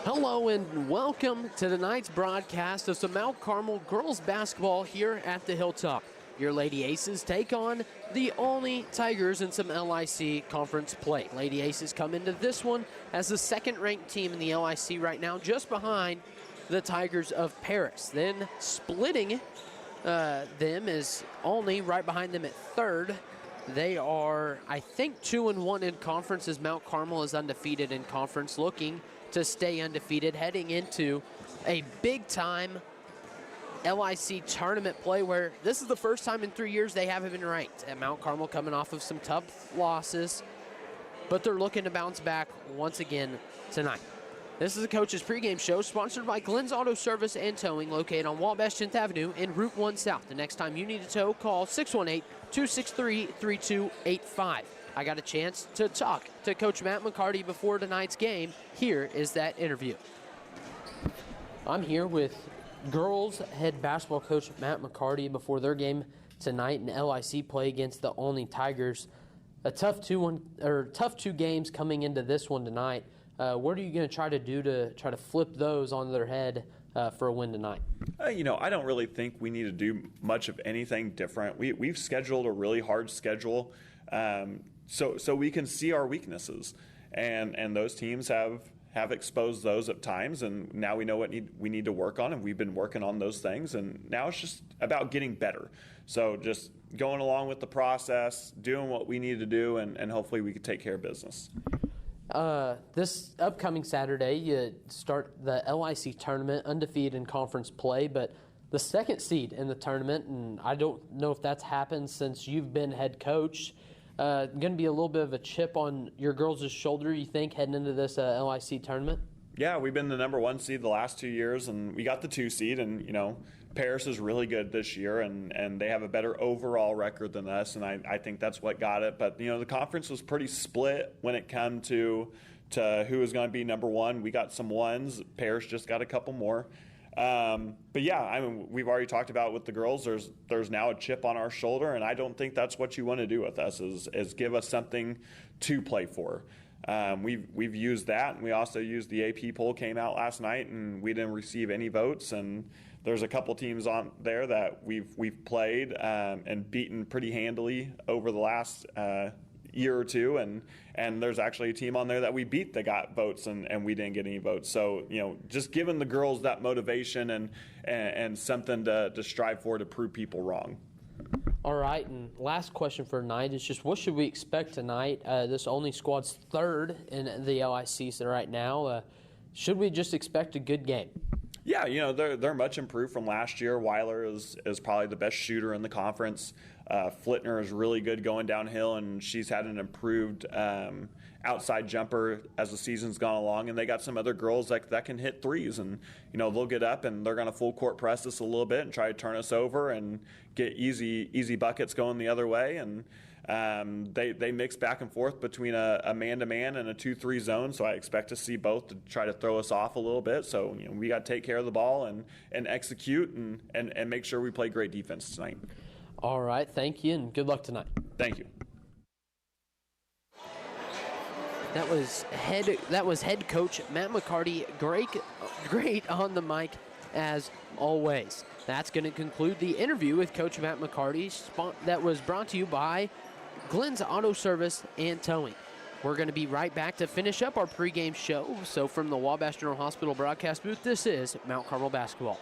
Hello and welcome to tonight's broadcast of some Mount Carmel girls basketball here at the Hilltop. Your Lady Aces take on the Olney Tigers in some LIC conference play. Lady Aces come into this one as the second-ranked team in the LIC right now, just behind the Tigers of Paris. Then splitting them is Olney right behind them at third. They are, I think, 2-1 in conference as Mount Carmel is undefeated in conference, looking to stay undefeated, heading into a big-time LIC tournament play where this is the first time in 3 years they haven't been ranked. At Mount Carmel coming off of some tough losses, but they're looking to bounce back once again tonight. This is the Coach's pregame show sponsored by Glenn's Auto Service and Towing, located on Wabash 10th Avenue and Route 1 South. The next time you need a tow, call 618-263-3285. I got a chance to talk to Coach Matt McCarty before tonight's game. Here is that interview. I'm here with girls head basketball coach Matt McCarty before their game tonight in LIC play against the Olney Tigers. A tough two games coming into this one tonight. What are you going to try to do to try to flip those on their head for a win tonight? I don't really think we need to do much of anything different. We've scheduled a really hard schedule so we can see our weaknesses, and those teams have exposed those at times, and now we know what we need to work on, and we've been working on those things, and now it's just about getting better. So just going along with the process, doing what we need to do, and hopefully we can take care of business. This upcoming Saturday, you start the LIC tournament, undefeated in conference play, but the second seed in the tournament, and I don't know if that's happened since you've been head coach. Going to be a little bit of a chip on your girls' shoulder, you think, heading into this LIC tournament? Yeah, we've been the number 1 seed the last 2 years, and we got the 2 seed, and, Paris is really good this year, and they have a better overall record than us, and I think that's what got it. But, the conference was pretty split when it came to who was going to be number 1. We got some ones. Paris just got a couple more. But yeah, we've already talked about with the girls, there's now a chip on our shoulder, and I don't think that's what you want to do with us, is give us something to play for. We've used that, and we also used the AP poll came out last night, and we didn't receive any votes, and there's a couple teams on there that we've played and beaten pretty handily over the last year or two, and there's actually a team on there that we beat that got votes, and we didn't get any votes. So just giving the girls that motivation and something to strive for to prove people wrong. All right, and last question for tonight is just what should we expect tonight? This Olney squad's third in the LIC right now. Should we just expect a good game? Yeah, they're much improved from last year. Weiler is probably the best shooter in the conference. Flitner is really good going downhill, and she's had an improved outside jumper as the season's gone along. And they got some other girls that can hit threes, and they'll get up and they're going to full court press us a little bit and try to turn us over and get easy buckets going the other way. And they mix back and forth between a man-to-man and a 2-3 zone, so I expect to see both to try to throw us off a little bit. So we got to take care of the ball and execute and make sure we play great defense tonight. All right, thank you, and good luck tonight. Thank you. That was head coach Matt McCarty. Great on the mic as always. That's going to conclude the interview with Coach Matt McCarty that was brought to you by Glenn's Auto Service and Towing. We're going to be right back to finish up our pregame show. So from the Wabash General Hospital broadcast booth, this is Mount Carmel basketball.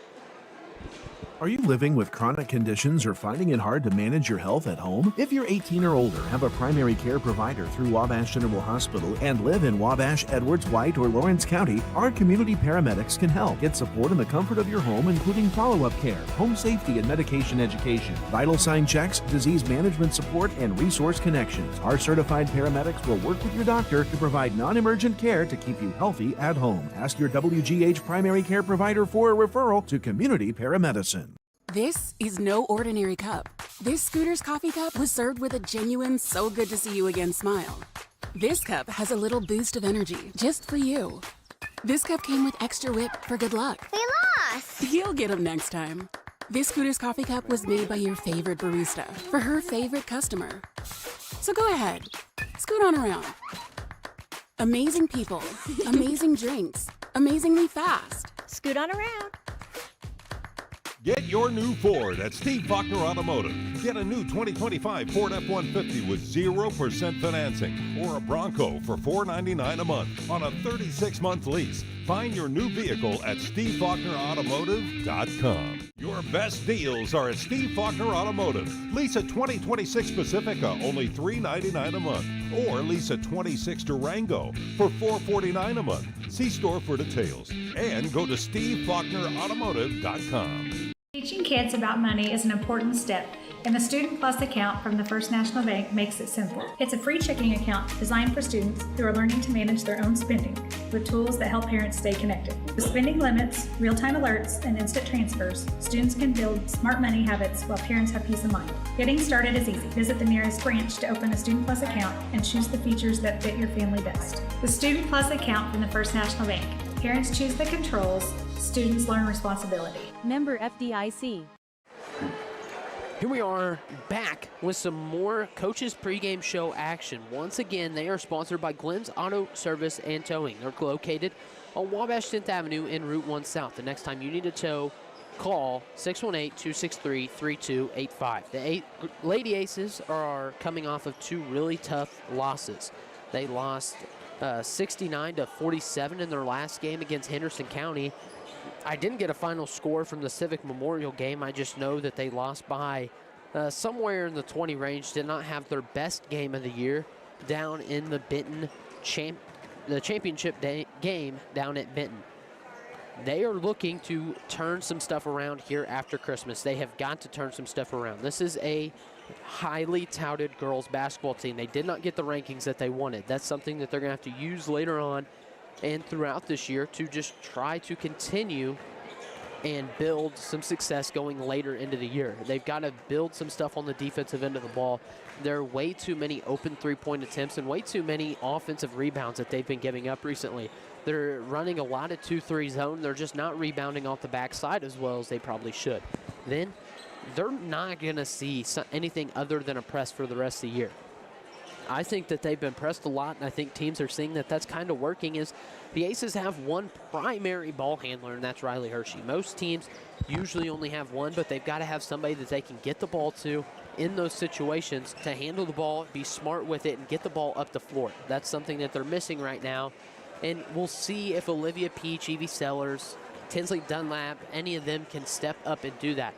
Are you living with chronic conditions or finding it hard to manage your health at home? If you're 18 or older, have a primary care provider through Wabash General Hospital, and live in Wabash, Edwards, White, or Lawrence County, our community paramedics can help. Get support in the comfort of your home, including follow-up care, home safety and medication education, vital sign checks, disease management support, and resource connections. Our certified paramedics will work with your doctor to provide non-emergent care to keep you healthy at home. Ask your WGH primary care provider for a referral to community paramedicine. This is no ordinary cup. This Scooter's coffee cup was served with a genuine so good to see you again smile. This cup has a little boost of energy just for you. This cup came with extra whip for good luck. We lost! You'll get them next time. This Scooter's coffee cup was made by your favorite barista for her favorite customer. So go ahead, scoot on around. Amazing people, amazing drinks, amazingly fast. Scoot on around. Get your new Ford at Steve Faulkner Automotive. Get a new 2025 Ford F-150 with 0% financing or a Bronco for $499 a month on a 36-month lease. Find your new vehicle at SteveFaulknerAutomotive.com. Your best deals are at Steve Faulkner Automotive. Lease a 2026 Pacifica, only $399 a month. Or lease a 26 Durango for $449 a month. See store for details. And go to SteveFaulknerAutomotive.com. Teaching kids about money is an important step, and the Student Plus account from the First National Bank makes it simple. It's a free checking account designed for students who are learning to manage their own spending with tools that help parents stay connected. With spending limits, real-time alerts, and instant transfers, students can build smart money habits while parents have peace of mind. Getting started is easy. Visit the nearest branch to open a Student Plus account and choose the features that fit your family best. The Student Plus account from the First National Bank. Parents choose the controls, students learn responsibility. Member FDIC. Here we are back with some more Coach's pregame show action. Once again, they are sponsored by Glenn's Auto Service and Towing. They're located on Wabash 10th Avenue in Route 1 South. The next time you need a tow, call 618-263-3285. The Lady Aces are coming off of two really tough losses. They lost 69-47 in their last game against Henderson County. I didn't get a final score from the Civic Memorial game. I just know that they lost by somewhere in the 20 range. Did not have their best game of the year down in the Benton championship game down at Benton. They are looking to turn some stuff around here after Christmas. They have got to turn some stuff around. This is a highly touted girls basketball team. They did not get the rankings that they wanted. That's something that they're going to have to use later on and throughout this year to just try to continue and build some success going later into the year. They've got to build some stuff on the defensive end of the ball. There are way too many open three-point attempts and way too many offensive rebounds that they've been giving up recently. They're running a lot of 2-3 zone. They're just not rebounding off the backside as well as they probably should. Then they're not going to see anything other than a press for the rest of the year. I think that they've been pressed a lot, and I think teams are seeing that that's kind of working. Is the Aces have one primary ball handler, and that's Riley Hershey. Most teams usually only have one, but they've got to have somebody that they can get the ball to in those situations to handle the ball, be smart with it, and get the ball up the floor. That's something that they're missing right now, and we'll see if Olivia Peach, Evie Sellers, Tinsley Dunlap, any of them can step up and do that.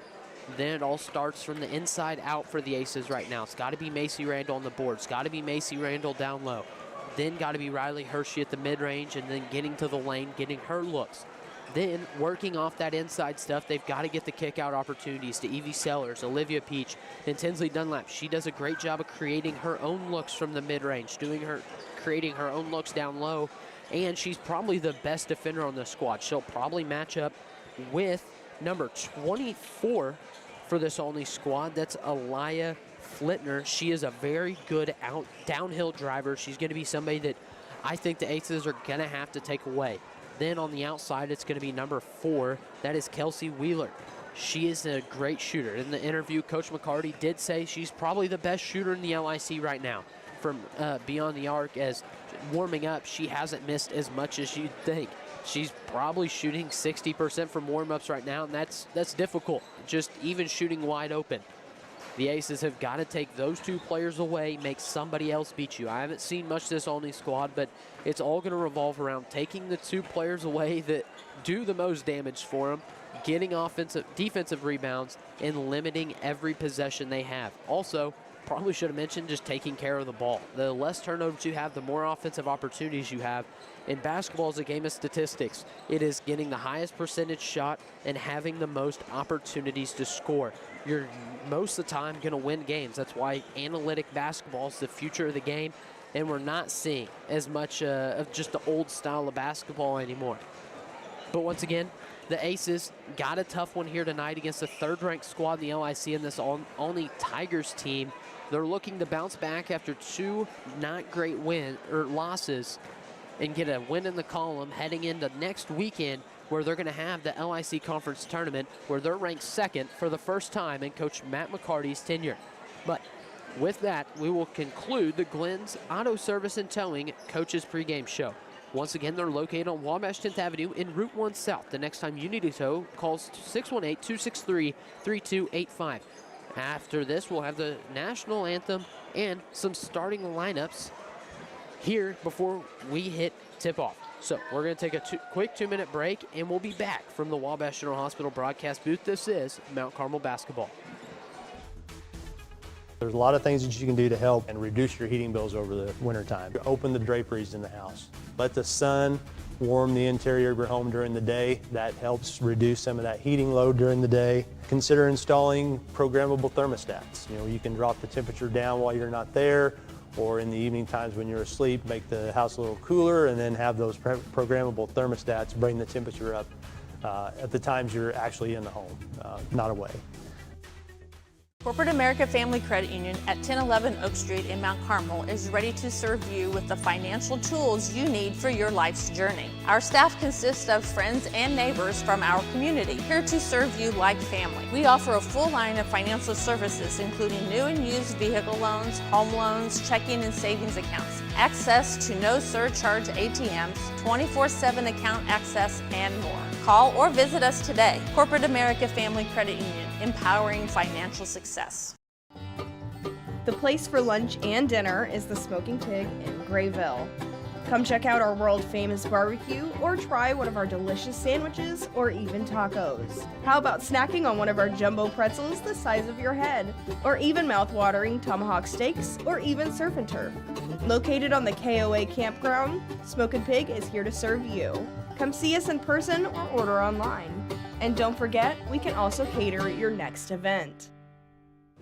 Then it all starts from the inside out for the Aces right now. It's got to be Macy Randall on the board. It's got to be Macy Randall down low. Then got to be Riley Hershey at the mid-range and then getting to the lane, getting her looks. Then working off that inside stuff, they've got to get the kick-out opportunities to Evie Sellers, Olivia Peach, and Tinsley Dunlap. She does a great job of creating her own looks from the mid-range, creating her own looks down low, and she's probably the best defender on the squad. She'll probably match up with number 24 for this Olney squad. That's Aliyah Flitner. She is a very good downhill driver. She's going to be somebody that I think the Aces are going to have to take away. Then on the outside, it's going to be number 4. That is Kelsey Wheeler. She is a great shooter. In the interview, Coach McCarty did say she's probably the best shooter in the LIC right now. From beyond the arc, as warming up, she hasn't missed as much as you'd think. She's probably shooting 60% from warm-ups right now, and that's difficult, just even shooting wide open. The Aces have got to take those two players away, make somebody else beat you. I haven't seen much this Olney squad, but it's all going to revolve around taking the two players away that do the most damage for them, getting defensive rebounds, and limiting every possession they have. Also, probably should have mentioned just taking care of the ball. The less turnovers you have, the more offensive opportunities you have. And basketball is a game of statistics. It is getting the highest percentage shot and having the most opportunities to score. You're most of the time going to win games. That's why analytic basketball is the future of the game, and we're not seeing as much of just the old style of basketball anymore. But once again, the Aces got a tough one here tonight against the third-ranked squad in the LIC and this Olney Tigers team. They're looking to bounce back after two not great losses and get a win in the column heading into next weekend, where they're going to have the LIC Conference Tournament, where they're ranked second for the first time in Coach Matt McCarty's tenure. But with that, we will conclude the Glenn's Auto Service and Towing Coach's pregame show. Once again, they're located on Wabash 10th Avenue in Route 1 South. The next time you need a tow, call 618-263-3285. After this, we'll have the national anthem and some starting lineups here before we hit tip-off. So we're going to take a quick 2-minute break, and we'll be back from the Wabash General Hospital broadcast booth. This is Mount Carmel basketball. There's a lot of things that you can do to help and reduce your heating bills over the wintertime. Open the draperies in the house. Let the sun warm the interior of your home during the day. That helps reduce some of that heating load during the day. Consider installing programmable thermostats. You know, you can drop the temperature down while you're not there, or in the evening times when you're asleep, make the house a little cooler, and then have those programmable thermostats bring the temperature up at the times you're actually in the home, not away. Corporate America Family Credit Union at 1011 Oak Street in Mount Carmel is ready to serve you with the financial tools you need for your life's journey. Our staff consists of friends and neighbors from our community, here to serve you like family. We offer a full line of financial services, including new and used vehicle loans, home loans, checking and savings accounts, access to no surcharge ATMs, 24/7 account access, and more. Call or visit us today. Corporate America Family Credit Union, empowering financial success. The place for lunch and dinner is the Smoking Pig in Grayville. Come check out our world-famous barbecue or try one of our delicious sandwiches or even tacos. How about snacking on one of our jumbo pretzels the size of your head, or even mouth-watering tomahawk steaks, or even surf and turf. Located on the KOA campground, Smoking Pig is here to serve you. Come see us in person or order online. And don't forget, we can also cater your next event.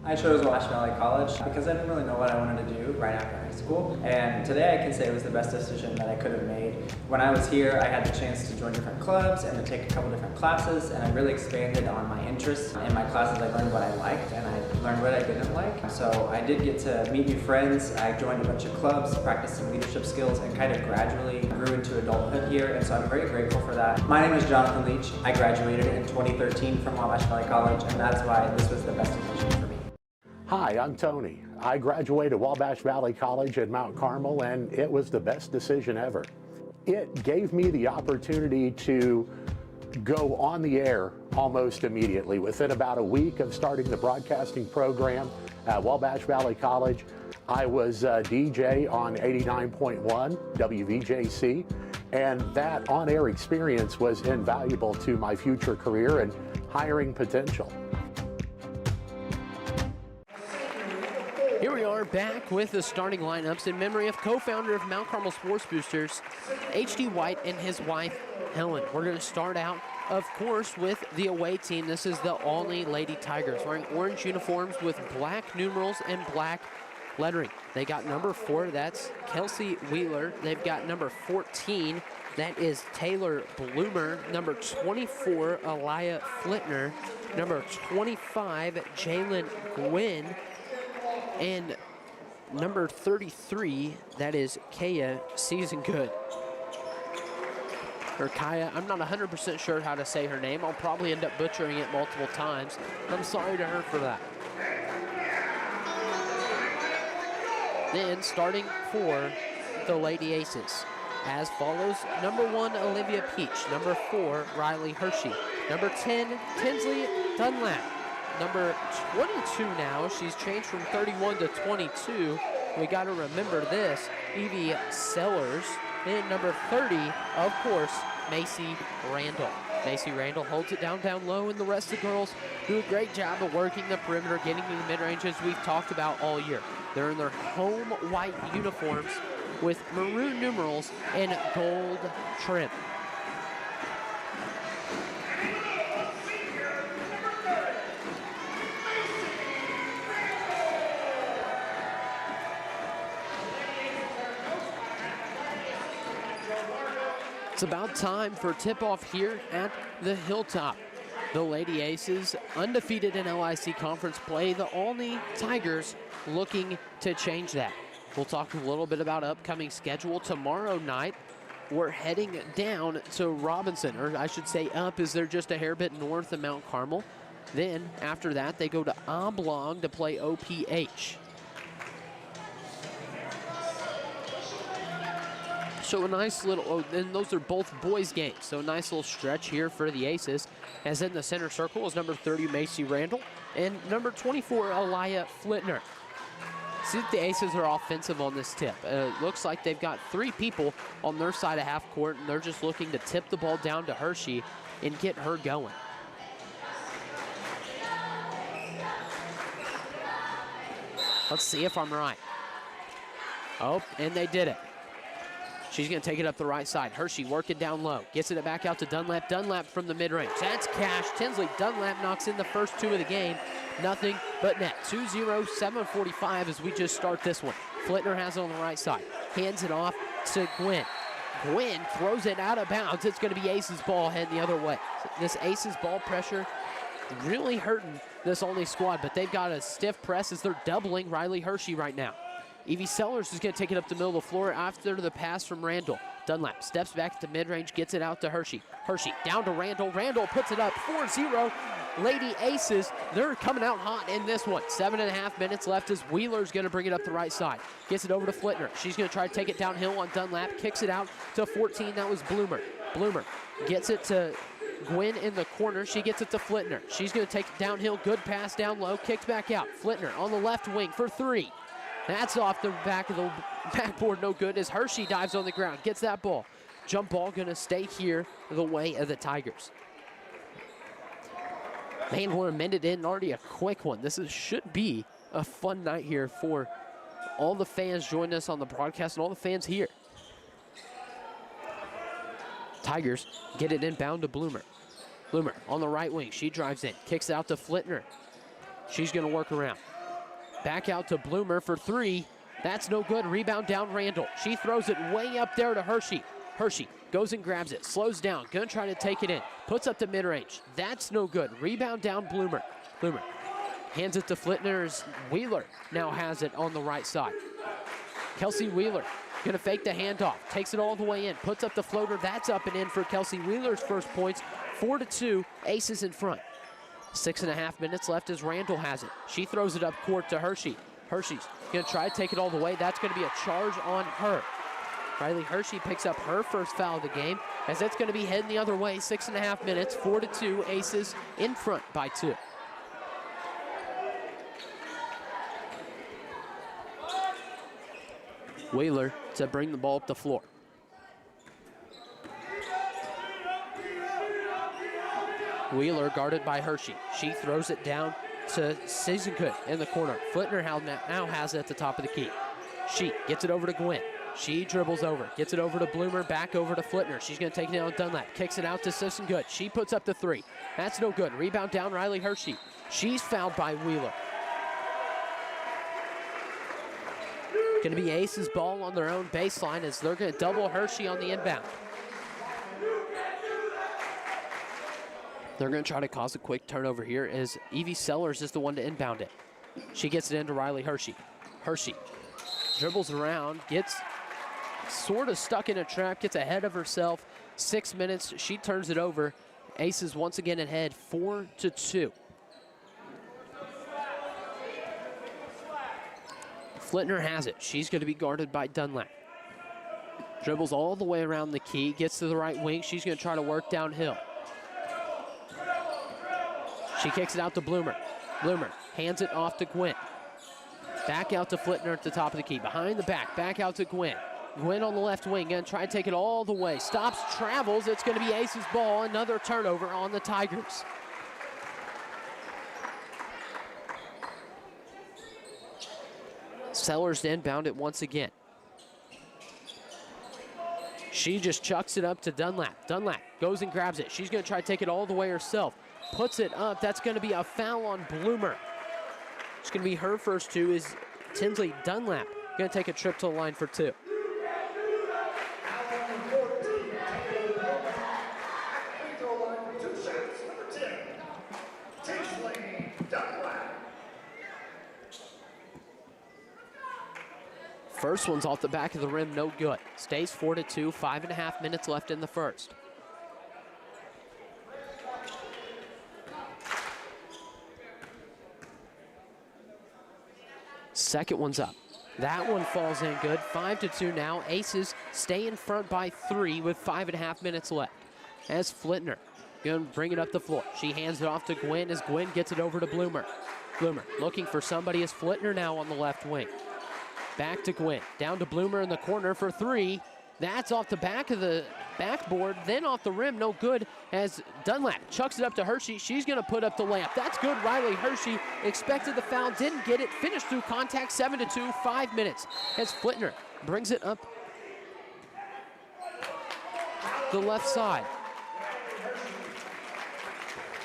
I chose Wabash Valley College because I didn't really know what I wanted to do right after high school, and today I can say it was the best decision that I could have made. When I was here, I had the chance to join different clubs and to take a couple different classes, and I really expanded on my interests. In my classes, I learned what I liked and I learned what I didn't like. So I did get to meet new friends. I joined a bunch of clubs, practiced some leadership skills, and kind of gradually grew into adulthood here, and so I'm very grateful for that. My name is Jonathan Leach. I graduated in 2013 from Wabash Valley College, and that's why this was the best decision for me. Hi, I'm Tony. I graduated Wabash Valley College at Mount Carmel, and it was the best decision ever. It gave me the opportunity to go on the air almost immediately. Within about a week of starting the broadcasting program at Wabash Valley College, I was a DJ on 89.1 WVJC, and that on-air experience was invaluable to my future career and hiring potential. Here we are back with the starting lineups in memory of co-founder of Mount Carmel Sports Boosters, H.D. White, and his wife, Helen. We're going to start out, of course, with the away team. This is the Olney Lady Tigers, wearing orange uniforms with black numerals and black lettering. They got number 4, that's Kelsey Wheeler. They've got number 14, that is Taylor Bloomer. Number 24, Elia Flitner. Number 25, Jalen Gwynn. And number 33, that is Kaya Seasongood. Or Kaya, I'm not 100% sure how to say her name. I'll probably end up butchering it multiple times. I'm sorry to her for that. Then starting for the Lady Aces, as follows: number 1, Olivia Peach. Number 4, Riley Hershey. Number 10, Tinsley Dunlap. Number 22 now, she's changed from 31 to 22. We got to remember this, Evie Sellers. And number 30, of course, Macy Randall. Macy Randall holds it down low, and the rest of the girls do a great job of working the perimeter, getting to the mid-range, as we've talked about all year. They're in their home white uniforms with maroon numerals and gold trim. It's about time for tip-off here at the Hilltop. The Lady Aces, undefeated in LIC conference play, the Olney Tigers looking to change that. We'll talk a little bit about upcoming schedule. Tomorrow night, we're heading down to Robinson, or I should say up, as they're just a hair bit north of Mount Carmel. Then, after that, they go to Oblong to play OPH. So a nice little, and those are both boys games. So a nice little stretch here for the Aces. As in the center circle is number 30, Macy Randall, and number 24, Aliyah Flitner. See that the Aces are offensive on this tip. It looks like they've got 3 people on their side of half court, and they're just looking to tip the ball down to Hershey and get her going. Let's see if I'm right. Oh, and they did it. She's going to take it up the right side. Hershey working down low. Gets it back out to Dunlap. Dunlap from the mid-range. That's cash. Tinsley Dunlap knocks in the first 2 of the game. Nothing but net. 2-0, 7:45 as we just start this one. Flitner has it on the right side. Hands it off to Gwynn. Gwynn throws it out of bounds. It's going to be Aces ball heading the other way. This Aces ball pressure really hurting this Olney squad, but they've got a stiff press as they're doubling Riley Hershey right now. Evie Sellers is going to take it up the middle of the floor after the pass from Randall. Dunlap steps back at the mid-range, gets it out to Hershey. Hershey down to Randall. Randall puts it up 4-0. Lady Aces, they're coming out hot in this one. 7.5 minutes left as Wheeler's going to bring it up the right side. Gets it over to Flitner. She's going to try to take it downhill on Dunlap. Kicks it out to 14. That was Bloomer. Bloomer gets it to Gwynn in the corner. She gets it to Flitner. She's going to take it downhill. Good pass down low. Kicked back out. Flitner on the left wing for 3. That's off the back of the backboard, no good, as Hershey dives on the ground, gets that ball. Jump ball gonna stay here the way of the Tigers. Man, we're a minute in, already a quick one. This should be a fun night here for all the fans joining us on the broadcast and all the fans here. Tigers get it inbound to Bloomer. Bloomer on the right wing, she drives in, kicks it out to Flitner. She's gonna work around. Back out to Bloomer for 3. That's no good. Rebound down Randall. She throws it way up there to Hershey. Hershey goes and grabs it. Slows down. Gonna try to take it in. Puts up the mid-range. That's no good. Rebound down Bloomer. Bloomer hands it to Flitner's Wheeler. Now has it on the right side. Kelsey Wheeler gonna fake the handoff. Takes it all the way in. Puts up the floater. That's up and in for Kelsey Wheeler's first points. 4-2. Aces in front. 6.5 minutes left as Randall has it. She throws it up court to Hershey. Hershey's gonna try to take it all the way. That's gonna be a charge on her. Riley Hershey picks up her first foul of the game as that's gonna be heading the other way. 6.5 minutes, 4-2, Aces in front by 2. Wheeler to bring the ball up the floor. Wheeler guarded by Hershey. She throws it down to Seasongood in the corner. Flitner now has it at the top of the key. She gets it over to Gwynn. She dribbles over, gets it over to Bloomer, back over to Flitner. She's going to take it down Dunlap, kicks it out to Seasongood. She puts up the 3. That's no good. Rebound down Riley Hershey. She's fouled by Wheeler. Going to be Aces ball on their own baseline as they're going to double Hershey on the inbound. They're going to try to cause a quick turnover here as Evie Sellers is the one to inbound it. She gets it into Riley Hershey. Hershey dribbles around, gets sort of stuck in a trap, gets ahead of herself. 6 minutes, she turns it over. Aces once again ahead, 4-2. Flitner has it. She's going to be guarded by Dunlap. Dribbles all the way around the key, gets to the right wing. She's going to try to work downhill. She kicks it out to Bloomer. Bloomer hands it off to Gwynn. Back out to Flitner at the top of the key. Behind the back out to Gwynn. Gwynn on the left wing, gonna try and take it all the way. Stops, travels, it's gonna be Aces ball. Another turnover on the Tigers. Sellers to inbound it once again. She just chucks it up to Dunlap. Dunlap goes and grabs it. She's gonna try to take it all the way herself. Puts it up. That's going to be a foul on Bloomer. It's going to be her first 2 is Tinsley Dunlap. Going to take a trip to the line for 2. First one's off the back of the rim, no good. Stays 4-2, 5.5 minutes left in the first. Second one's up. That one falls in good. 5-2 now. Aces stay in front by 3 with 5.5 minutes left. As Flitner going to bring it up the floor. She hands it off to Gwen as Gwen gets it over to Bloomer. Bloomer looking for somebody as Flitner now on the left wing. Back to Gwen. Down to Bloomer in the corner for 3. That's off the back of the backboard, then off the rim, no good, as Dunlap chucks it up to Hershey. She's gonna put up the layup. That's good. Riley Hershey expected the foul, didn't get it, finished through contact. 7-2, 5 minutes, as Flitner brings it up the left side.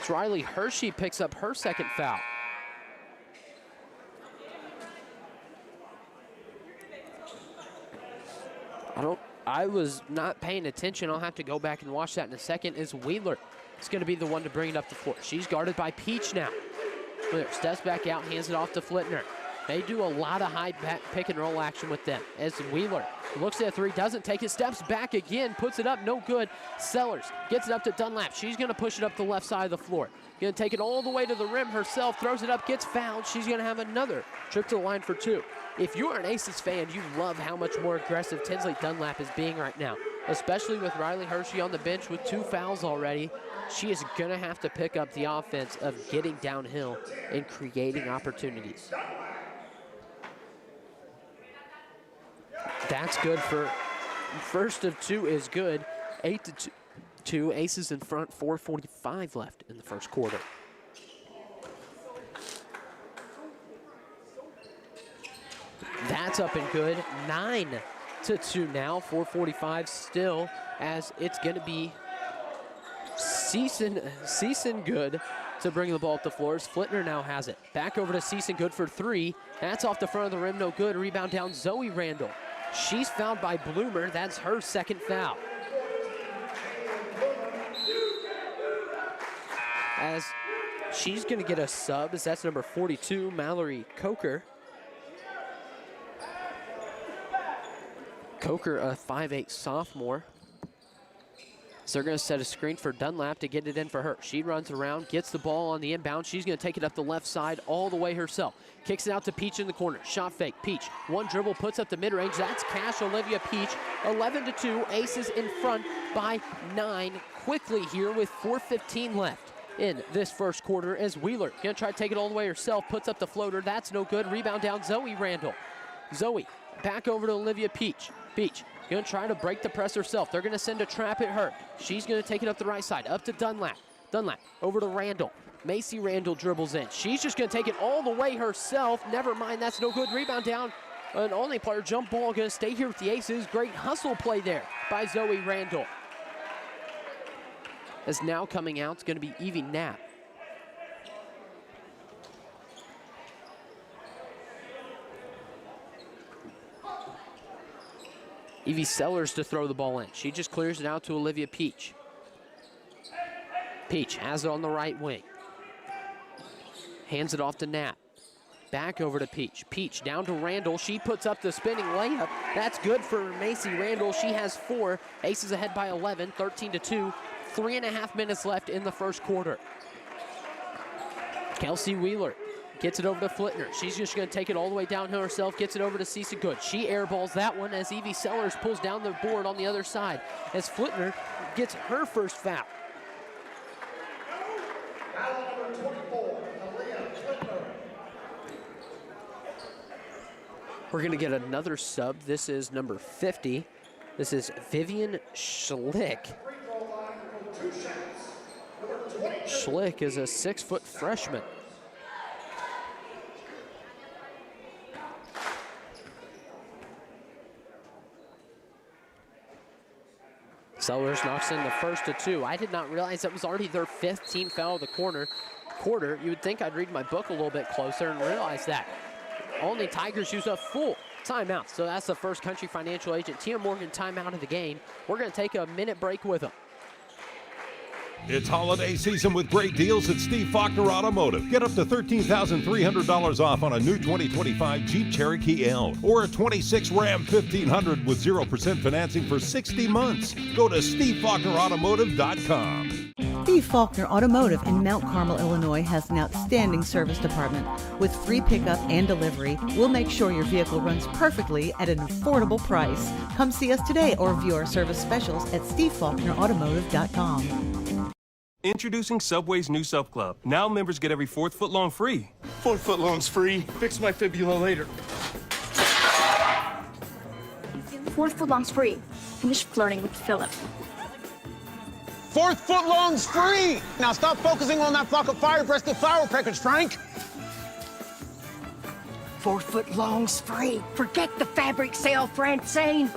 It's Riley Hershey picks up her second foul. I was not paying attention. I'll have to go back and watch that in a second. Is Wheeler is going to be the one to bring it up the floor. She's guarded by Peach now. Wheeler steps back out, hands it off to Flitner. They do a lot of high pick and roll action with them. As Wheeler looks at a 3, doesn't take it, steps back again, puts it up, no good. Sellers gets it up to Dunlap. She's going to push it up the left side of the floor. Going to take it all the way to the rim herself, throws it up, gets fouled. She's going to have another trip to the line for 2. If you're an Aces fan, you love how much more aggressive Tinsley Dunlap is being right now, especially with Riley Hershey on the bench with 2 fouls already. She is going to have to pick up the offense of getting downhill and creating opportunities. That's good for first of 2 is good. 8-2, Aces in front, 4:45 left in the first quarter. That's up and good. 9-2 now. 4:45 still, as it's going to be Season Good to bring the ball up the floors. Flitner now has it. Back over to Season Good for 3. That's off the front of the rim, no good. Rebound down, Zoe Randall. She's fouled by Bloomer. That's her second foul. As she's going to get a sub, as that's number 42, Mallory Coker. Coker, a 5'8" sophomore. So they're going to set a screen for Dunlap to get it in for her. She runs around, gets the ball on the inbound. She's going to take it up the left side all the way herself. Kicks it out to Peach in the corner. Shot fake. Peach, one dribble, puts up the mid-range. That's Cash Olivia Peach. 11-2, Aces in front by 9 quickly here with 4:15 left in this first quarter, as Wheeler going to try to take it all the way herself. Puts up the floater. That's no good. Rebound down, Zoe Randall. Zoe back over to Olivia Peach. Peach going to try to break the press herself. They're going to send a trap at her. She's going to take it up the right side, up to Dunlap. Dunlap over to Randall. Macy Randall dribbles in. She's just going to take it all the way herself. Never mind, that's no good. Rebound down. An Olney player, jump ball, going to stay here with the Aces. Great hustle play there by Zoe Randall. As now coming out, it's going to be Evie Knapp. Evie Sellers to throw the ball in. She just clears it out to Olivia Peach. Peach has it on the right wing. Hands it off to Knapp. Back over to Peach. Peach down to Randall. She puts up the spinning layup. That's good for Macy Randall. She has 4. Aces ahead by 11, 13-2. 3.5 minutes left in the first quarter. Kelsey Wheeler gets it over to Flitner. She's just going to take it all the way downhill herself, gets it over to Cece Good. She airballs that one as Evie Sellers pulls down the board on the other side as Flitner gets her first foul. We're going to get another sub. This is number 50. This is Vivian Schlick. Schlick is a 6-foot freshman. Sellers knocks in the first of 2. I did not realize that was already their 5th team foul of the quarter. You would think I'd read my book a little bit closer and realize that. Only Tigers use a full timeout. So that's the first Country Financial agent Tia Morgan timeout of the game. We're going to take a minute break with them. It's holiday season with great deals at Steve Faulkner Automotive. Get up to $13,300 off on a new 2025 Jeep Cherokee L or a 26 Ram 1500 with 0% financing for 60 months. Go to SteveFaulknerAutomotive.com. Steve Faulkner Automotive in Mount Carmel, Illinois has an outstanding service department. With free pickup and delivery, we'll make sure your vehicle runs perfectly at an affordable price. Come see us today or view our service specials at stevefaulknerautomotive.com. Introducing Subway's new Sub Club. Now members get every 4th footlong free. 4 footlongs free. Fix my fibula later. 4 footlongs free. Finish flirting with Philip. 4th footlongs free. Now stop focusing on that flock of fire-breasted flower peckers, Frank. 4 footlongs free. Forget the fabric sale, Francine.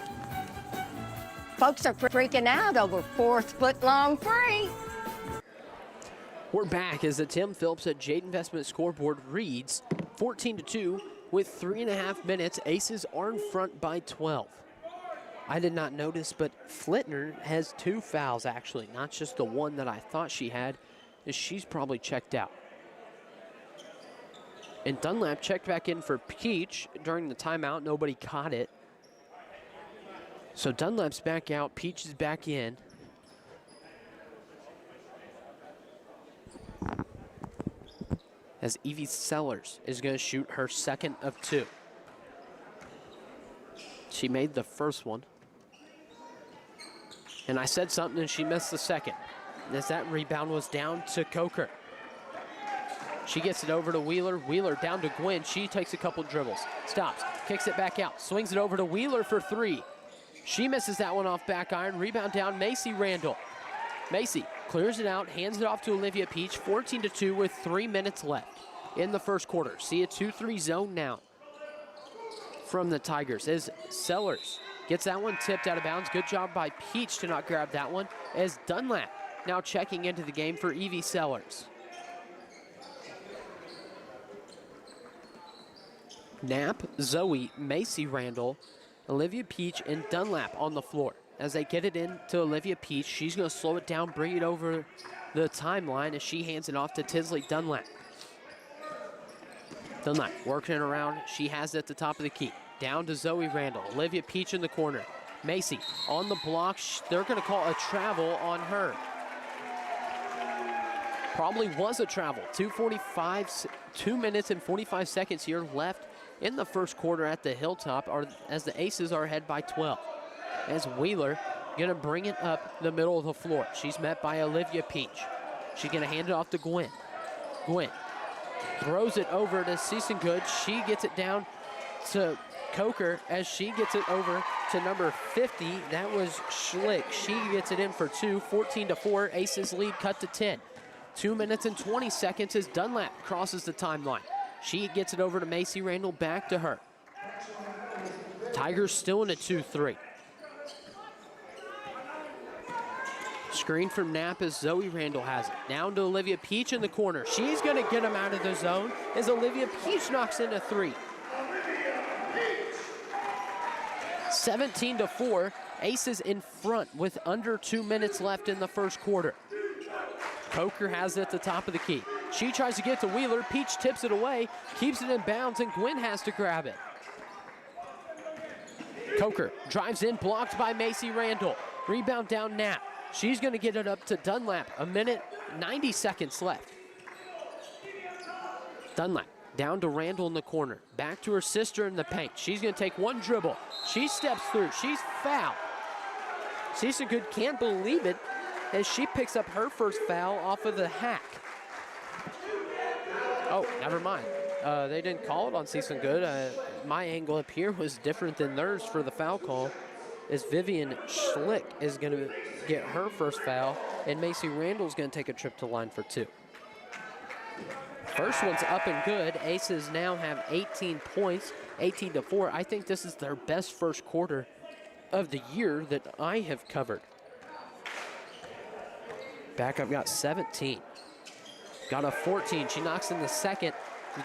Folks are freaking out over 4th footlong free. We're back as the Tim Phillips at Jade Investment scoreboard reads 14-2 with 3.5 minutes. Aces are in front by 12. I did not notice, but Flitner has 2 fouls actually, not just the one that I thought she had, as she's probably checked out. And Dunlap checked back in for Peach during the timeout. Nobody caught it. So Dunlap's back out, Peach is back in. As Evie Sellers is going to shoot her second of 2. She made the first one. And I said something and she missed the second. As that rebound was down to Coker. She gets it over to Wheeler. Wheeler down to Gwynn. She takes a couple dribbles. Stops. Kicks it back out. Swings it over to Wheeler for 3. She misses that one off back iron. Rebound down, Macy Randall. Macy clears it out, hands it off to Olivia Peach. 14-2 with 3 minutes left in the first quarter. See a 2-3 zone now from the Tigers as Sellers gets that one tipped out of bounds. Good job by Peach to not grab that one as Dunlap now checking into the game for Evie Sellers. Knapp, Zoe, Macy Randall, Olivia Peach, and Dunlap on the floor. As they get it in to Olivia Peach, she's going to slow it down, bring it over the timeline as she hands it off to Tinsley Dunlap. Dunlap working it around. She has it at the top of the key. Down to Zoe Randall. Olivia Peach in the corner. Macy on the block. They're going to call a travel on her. Probably was a travel. 2 minutes and 45 seconds here left in the first quarter at the Hilltop as the Aces are ahead by 12. As Wheeler gonna bring it up the middle of the floor. She's met by Olivia Peach. She's gonna hand it off to Gwynn. Gwynn throws it over to Seasongood. She gets it down to Coker as she gets it over to number 50. That was Schlick. She gets it in for 2, 14-4. Aces lead cut to 10. 2 minutes and 20 seconds as Dunlap crosses the timeline. She gets it over to Macy Randall, back to her. Tigers still in a 2-3. Screen from Knapp as Zoe Randall has it. Down to Olivia Peach in the corner. She's going to get him out of the zone as Olivia Peach knocks in a 3. 17-4. Aces in front with under 2 minutes left in the first quarter. Coker has it at the top of the key. She tries to get to Wheeler. Peach tips it away, keeps it in bounds, and Gwynn has to grab it. Coker drives in, blocked by Macy Randall. Rebound down Knapp. She's going to get it up to Dunlap. 1 minute, 90 seconds left. Dunlap down to Randall in the corner. Back to her sister in the paint. She's going to take one dribble. She steps through. She's fouled. Seasongood can't believe it as she picks up her first foul off of the hack. Oh, never mind. They didn't call it on Seasongood. My angle up here was different than theirs for the foul call, as Vivian Schlick is going to get her first foul, and Macy Randall's going to take a trip to line for 2. First one's up and good. Aces now have 18 points, 18-4. I think this is their best first quarter of the year that I have covered. Backup got 17. Got a 14. She knocks in the second.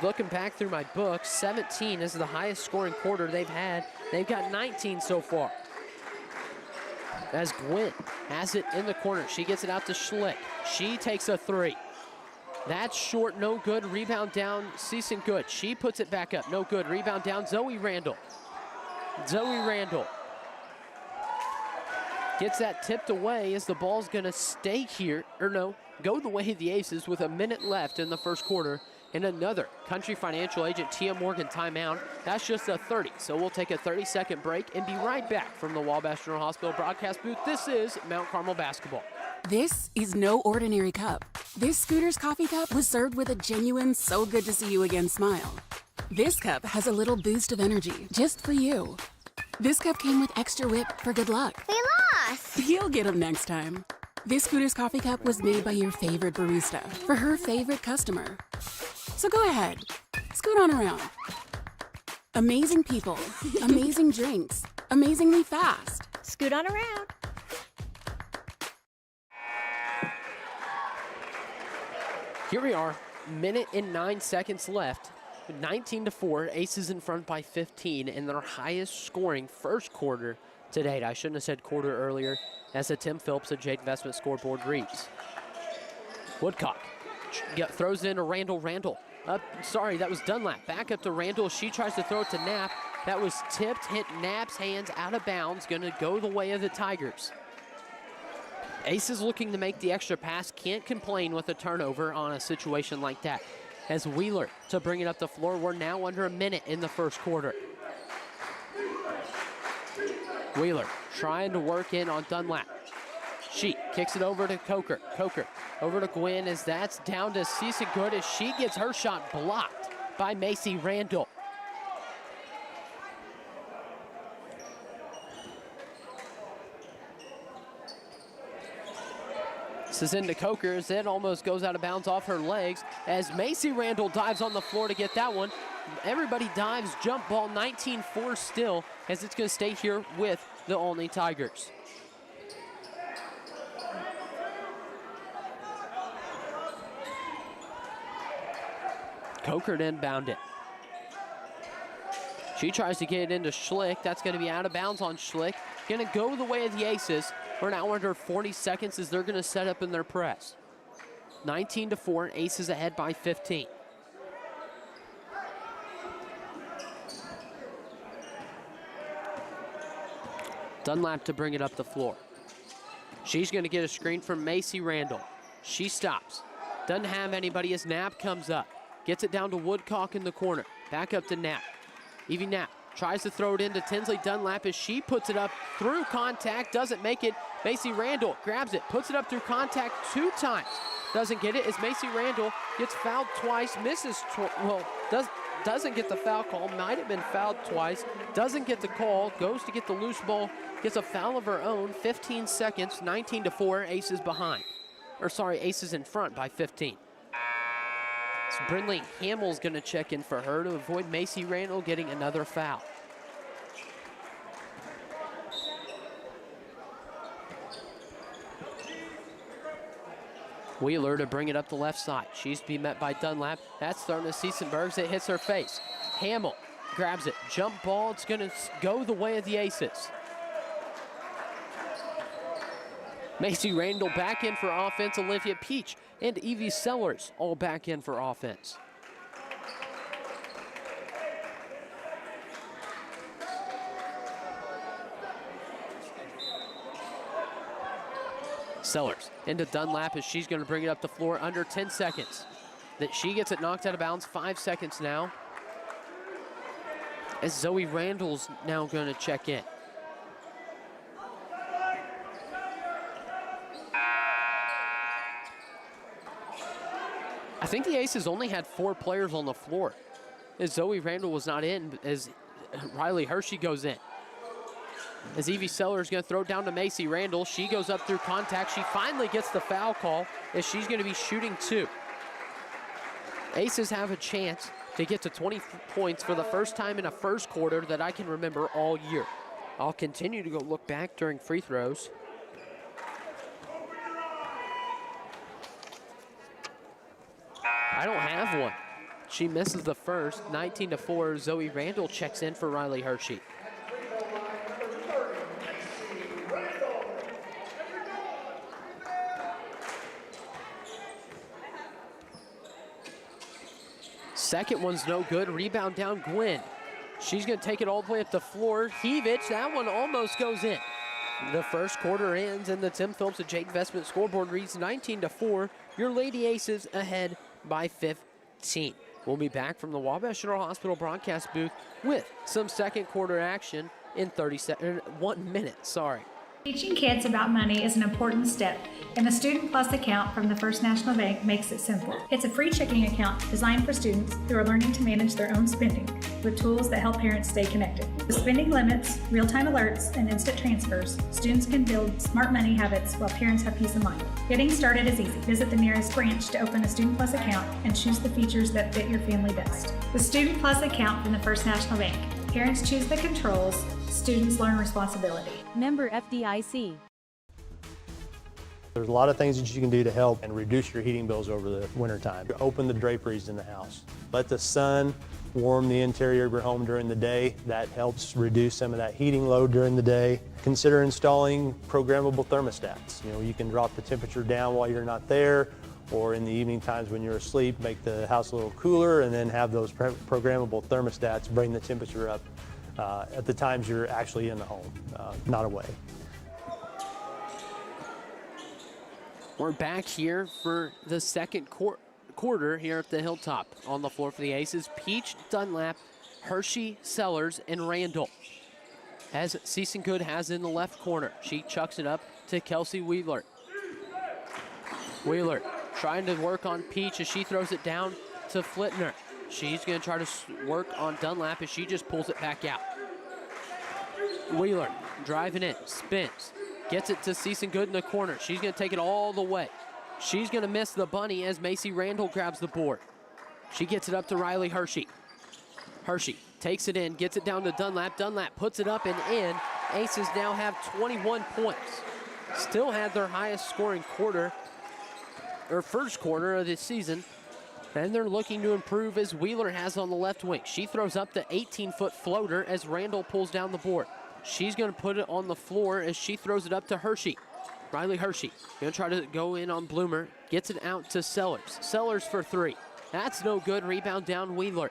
Looking back through my book, 17 is the highest scoring quarter they've had. They've got 19 so far. As Gwynn has it in the corner. She gets it out to Schlick. She takes a 3. That's short, no good. Rebound down, Seasongood. She puts it back up, no good. Rebound down, Zoe Randall. Zoe Randall Gets that tipped away as the ball's going to stay here, or no, go the way of the Aces with a minute left in the first quarter. And another Country Financial Agent Tia Morgan timeout. That's just a 30, so we'll take a 30-second break and be right back from the Wabash General Hospital broadcast booth. This is Mount Carmel basketball. This is no ordinary cup. This Scooter's coffee cup was served with a genuine so good to see you again smile. This cup has a little boost of energy just for you. This cup came with extra whip for good luck. We lost! You'll get them next time. This Scooter's coffee cup was made by your favorite barista for her favorite customer. So go ahead, scoot on around. Amazing people, amazing drinks, amazingly fast. Scoot on around. Here we are, minute and 9 seconds left. 19-4, Aces in front by 15 in their highest scoring first quarter to date. I shouldn't have said quarter earlier, as the Tim Phillips at Jade Investment scoreboard reads. Woodcock throws it into Randall. Sorry, that was Dunlap. Back up to Randall. She tries to throw it to Knapp. That was tipped, hit Knapp's hands out of bounds. Going to go the way of the Tigers. Aces looking to make the extra pass. Can't complain with a turnover on a situation like that. As Wheeler to bring it up the floor. We're now under a minute in the first quarter. Wheeler trying to work in on Dunlap. She kicks it over to Coker. Coker over to Gwynn as that's down to Cisa Good as she gets her shot blocked by Macy Randall. This is into Coker as it almost goes out of bounds off her legs as Macy Randall dives on the floor to get that one. Everybody dives, jump ball, 19-4 still as it's going to stay here with the Olney Tigers. Coker inbound it. She tries to get it into Schlick. That's going to be out of bounds on Schlick. Going to go the way of the Aces. We're now under 40 seconds as they're going to set up in their press. 19-4, Aces ahead by 15. Dunlap to bring it up the floor. She's going to get a screen from Macy Randall. She stops. Doesn't have anybody as Knapp comes up. Gets it down to Woodcock in the corner. Back up to Knapp. Evie Knapp tries to throw it into Tinsley Dunlap as she puts it up through contact. Doesn't make it. Macy Randall grabs it. Puts it up through contact 2 times. Doesn't get it as Macy Randall gets fouled twice. Doesn't get the foul call. Might have been fouled twice. Doesn't get the call. Goes to get the loose ball. Gets a foul of her own. 15 seconds. 19-4. Aces behind. Aces in front by 15. So Brindley Hamill's going to check in for her to avoid Macy Randall getting another foul. Wheeler to bring it up the left side. She's to be met by Dunlap. That's thrown to Siesenbergs. It hits her face. Hamill grabs it. Jump ball. It's going to go the way of the Aces. Macy Randall back in for offense. Olivia Peach and Evie Sellers all back in for offense. Sellers into Dunlap as she's going to bring it up the floor under 10 seconds. That she gets it knocked out of bounds. 5 seconds now. As Zoe Randall's now going to check in. I think the Aces only had 4 players on the floor as Zoe Randall was not in, as Riley Hershey goes in. As Evie Sellers going to throw down to Macy Randall. She goes up through contact. She finally gets the foul call as she's going to be shooting 2. Aces have a chance to get to 20 points for the first time in a first quarter that I can remember all year. I'll continue to go look back during free throws. I don't have one. She misses the first. 19-4. Zoe Randall checks in for Riley Hershey. Second one's no good. Rebound down Gwynn. She's going to take it all the way up the floor. Heavich, that one almost goes in. The first quarter ends and the Tim Phillips and Jake Investment scoreboard reads 19-4. Your Lady Aces ahead by 15. We'll be back from the Wabash General Hospital broadcast booth with some second quarter action in 1 minute. Teaching kids about money is an important step, and the Student Plus account from the First National Bank makes it simple. It's a free checking account designed for students who are learning to manage their own spending with tools that help parents stay connected. With spending limits, real-time alerts, and instant transfers, students can build smart money habits while parents have peace of mind. Getting started is easy. Visit the nearest branch to open a Student Plus account and choose the features that fit your family best. The Student Plus account from the First National Bank. Parents choose the controls, students learn responsibility. Member FDIC. There's a lot of things that you can do to help and reduce your heating bills over the wintertime. Open the draperies in the house. Let the sun warm the interior of your home during the day. That helps reduce some of that heating load during the day. Consider installing programmable thermostats. You can drop the temperature down while you're not there, or in the evening times when you're asleep, make the house a little cooler, and then have those programmable thermostats bring the temperature up at the times you're actually in the home, not away. We're back here for the second quarter here at the Hilltop. On the floor for the Aces, Peach, Dunlap, Hershey, Sellers, and Randall. As Seasongood has in the left corner, she chucks it up to Kelsey Wheeler. Wheeler trying to work on Peach as she throws it down to Flitner. She's going to try to work on Dunlap as she just pulls it back out. Wheeler driving in, spins, gets it to Seasongood in the corner. She's going to take it all the way. She's going to miss the bunny as Macy Randall grabs the board. She gets it up to Riley Hershey. Hershey takes it in, gets it down to Dunlap. Dunlap puts it up and in. Aces now have 21 points. Still had their highest scoring first quarter of this season. And they're looking to improve as Wheeler has on the left wing. She throws up the 18-foot floater as Randall pulls down the board. She's going to put it on the floor as she throws it up to Hershey. Riley Hershey going to try to go in on Bloomer. Gets it out to Sellers. Sellers for three. That's no good. Rebound down Wheeler.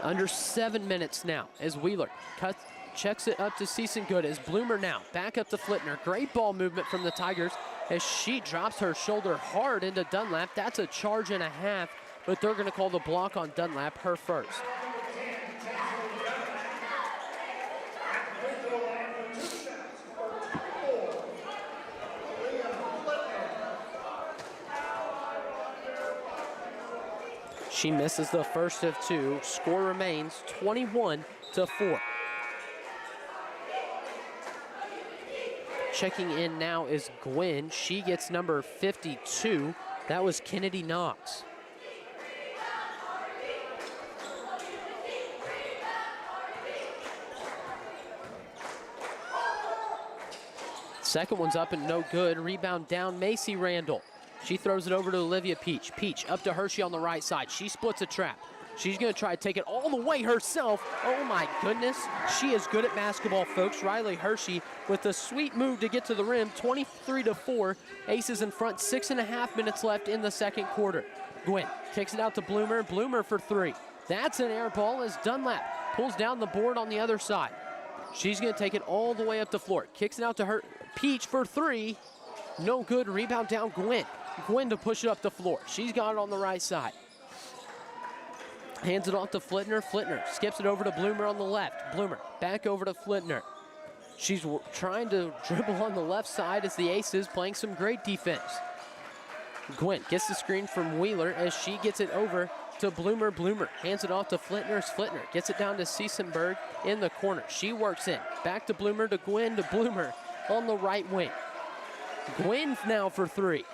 Under 7 minutes now as Wheeler checks it up to Seasongood as Bloomer now back up to Flitner. Great ball movement from the Tigers as she drops her shoulder hard into Dunlap. That's a charge and a half, but they're going to call the block on Dunlap, her first. She misses the first of two. Score remains 21-4. Checking in now is Gwen. She gets number 52. That was Kennedy Knox. Second one's up and no good. Rebound down Macy Randall. She throws it over to Olivia Peach. Peach up to Hershey on the right side. She splits a trap. She's going to try to take it all the way herself. Oh my goodness. She is good at basketball, folks. Riley Hershey with a sweet move to get to the rim. 23-4. Aces in front. 6.5 minutes left in the second quarter. Gwen kicks it out to Bloomer. Bloomer for three. That's an air ball as Dunlap pulls down the board on the other side. She's going to take it all the way up the floor. Kicks it out to her Peach for three. No good. Rebound down Gwen. Gwen to push it up the floor. She's got it on the right side. Hands it off to Flitner. Flitner skips it over to Bloomer on the left. Bloomer back over to Flitner. She's trying to dribble on the left side as the Aces playing some great defense. Gwen gets the screen from Wheeler as she gets it over to Bloomer. Bloomer hands it off to Flitner. Flitner gets it down to Siesenberg in the corner. She works in. Back to Bloomer, to Gwen, to Bloomer on the right wing. Gwen now for three.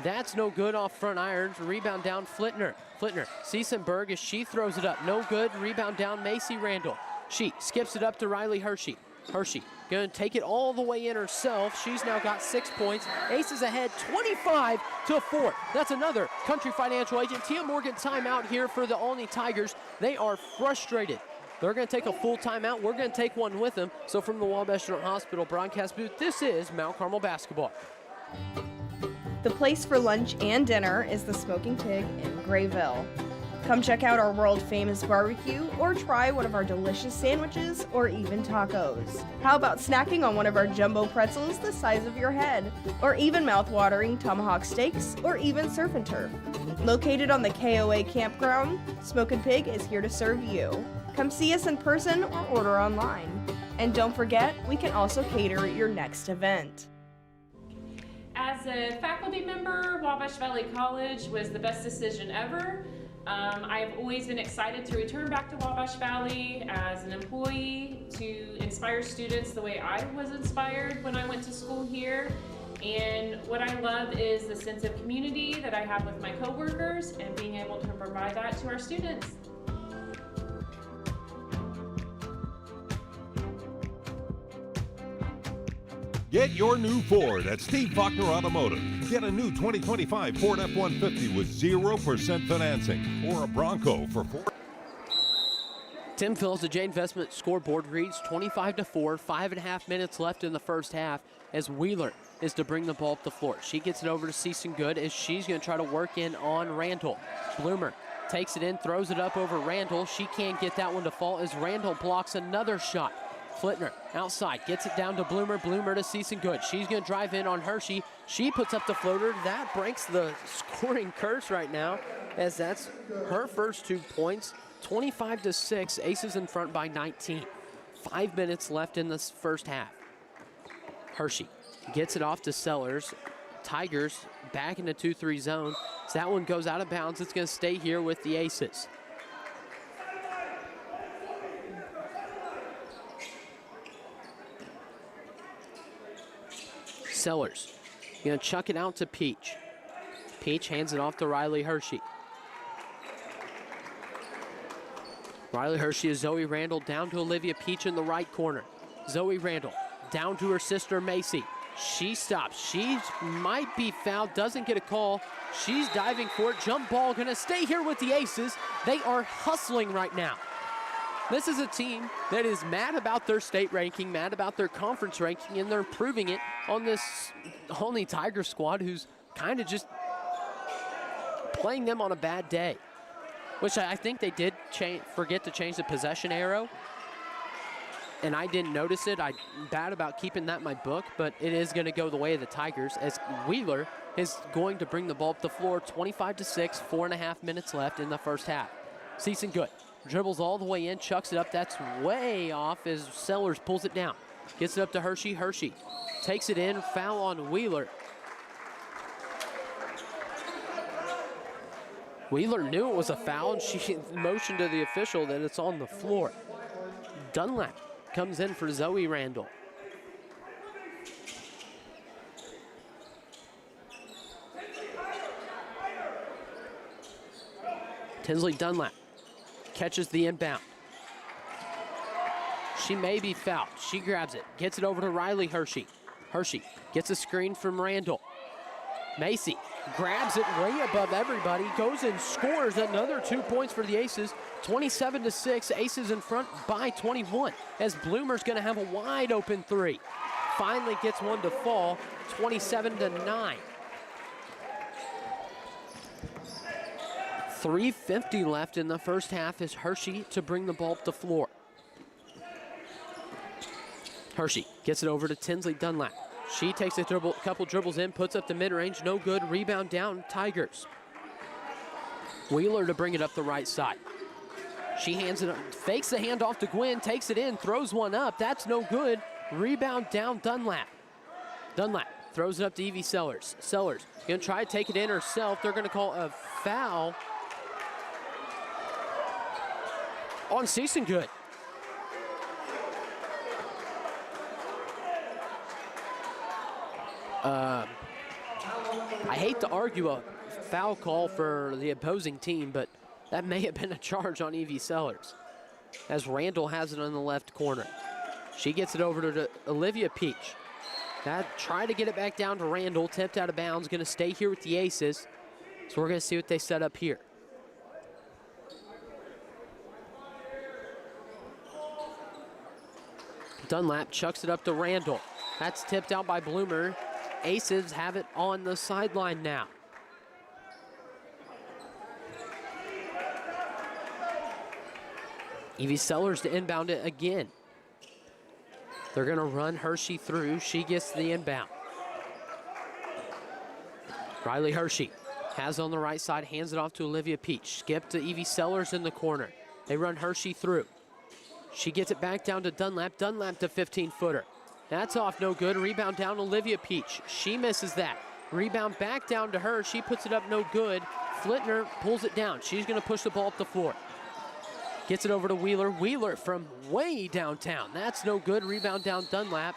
That's no good off front irons. Rebound down Flitner. Flitner, Siesenberg as she throws it up. No good. Rebound down Macy Randall. She skips it up to Riley Hershey. Hershey going to take it all the way in herself. She's now got 6 points. Aces ahead 25-4. That's another Country Financial agent. Tia Morgan timeout here for the Olney Tigers. They are frustrated. They're going to take a full timeout. We're going to take one with them. So from the Wabash General Hospital broadcast booth, this is Mount Carmel basketball. The place for lunch and dinner is the Smoking Pig in Grayville. Come check out our world-famous barbecue or try one of our delicious sandwiches or even tacos. How about snacking on one of our jumbo pretzels the size of your head? Or even mouth-watering tomahawk steaks or even surf and turf. Located on the KOA campground, Smokin' Pig is here to serve you. Come see us in person or order online. And don't forget, we can also cater your next event. As a faculty member, Wabash Valley College was the best decision ever. I've always been excited to return back to Wabash Valley as an employee to inspire students the way I was inspired when I went to school here. And what I love is the sense of community that I have with my coworkers and being able to provide that to our students. Get your new Ford at Steve Faulkner Automotive. Get a new 2025 Ford F-150 with 0% financing or a Bronco for $4. Tim fills the J Investment scoreboard reads 25-4, 5.5 minutes left in the first half as Wheeler is to bring the ball up the floor. She gets it over to Season Good as she's going to try to work in on Randall. Bloomer takes it in, throws it up over Randall. She can't get that one to fall as Randall blocks another shot. Flitner outside, gets it down to Bloomer. Bloomer to Season Good. She's going to drive in on Hershey. She puts up the floater. That breaks the scoring curse right now as that's her first 2 points. 25-6, Aces in front by 19. 5 minutes left in this first half. Hershey gets it off to Sellers. Tigers back in the 2-3 zone. So that one goes out of bounds. It's going to stay here with the Aces. Sellers going to chuck it out to Peach. Peach hands it off to Riley Hershey. Riley Hershey is Zoe Randall down to Olivia Peach in the right corner. Zoe Randall down to her sister Macy. She stops. She might be fouled, doesn't get a call. She's diving for it. Jump ball going to stay here with the Aces. They are hustling right now. This is a team that is mad about their state ranking, mad about their conference ranking, and they're proving it on this Olney Tiger squad who's kind of just playing them on a bad day, which I think they did forget to change the possession arrow, and I didn't notice it. I'm bad about keeping that in my book, but it is going to go the way of the Tigers as Wheeler is going to bring the ball up the floor. 25-6, 4.5 minutes left in the first half. Season Good dribbles all the way in, chucks it up. That's way off as Sellers pulls it down. Gets it up to Hershey. Hershey takes it in, foul on Wheeler. Wheeler knew it was a foul, and she motioned to the official that it's on the floor. Dunlap comes in for Zoe Randall. Tinsley Dunlap catches the inbound. She may be fouled. She grabs it, gets it over to Riley Hershey. Hershey gets a screen from Randall. Macy grabs it way above everybody, goes and scores another 2 points for the Aces. 27-6, Aces in front by 21 as Bloomer's going to have a wide open three. Finally gets one to fall, 27-9. 3:50 left in the first half as Hershey to bring the ball up the floor. Hershey gets it over to Tinsley Dunlap. She takes a couple dribbles in, puts up the mid-range, no good. Rebound down, Tigers. Wheeler to bring it up the right side. She hands it up, fakes the handoff to Gwynn, takes it in, throws one up. That's no good. Rebound down, Dunlap. Dunlap throws it up to Evie Sellers. Sellers gonna try to take it in herself. They're gonna call a foul on Season Good. I hate to argue a foul call for the opposing team, but that may have been a charge on Evie Sellers as Randall has it on the left corner. She gets it over to Olivia Peach. That try to get it back down to Randall, tipped out of bounds, gonna stay here with the Aces. So we're gonna see what they set up here. Dunlap chucks it up to Randall. That's tipped out by Bloomer. Aces have it on the sideline now. Evie Sellers to inbound it again. They're going to run Hershey through. She gets the inbound. Riley Hershey has on the right side, hands it off to Olivia Peach. Skip to Evie Sellers in the corner. They run Hershey through. She gets it back down to Dunlap. Dunlap to 15-footer. That's off, no good. Rebound down Olivia Peach. She misses that. Rebound back down to her. She puts it up, no good. Flitner pulls it down. She's going to push the ball up the floor. Gets it over to Wheeler. Wheeler from way downtown. That's no good. Rebound down Dunlap.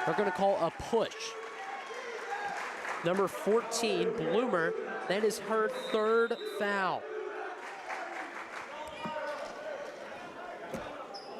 They're going to call a push. Number 14, Bloomer. That is her third foul.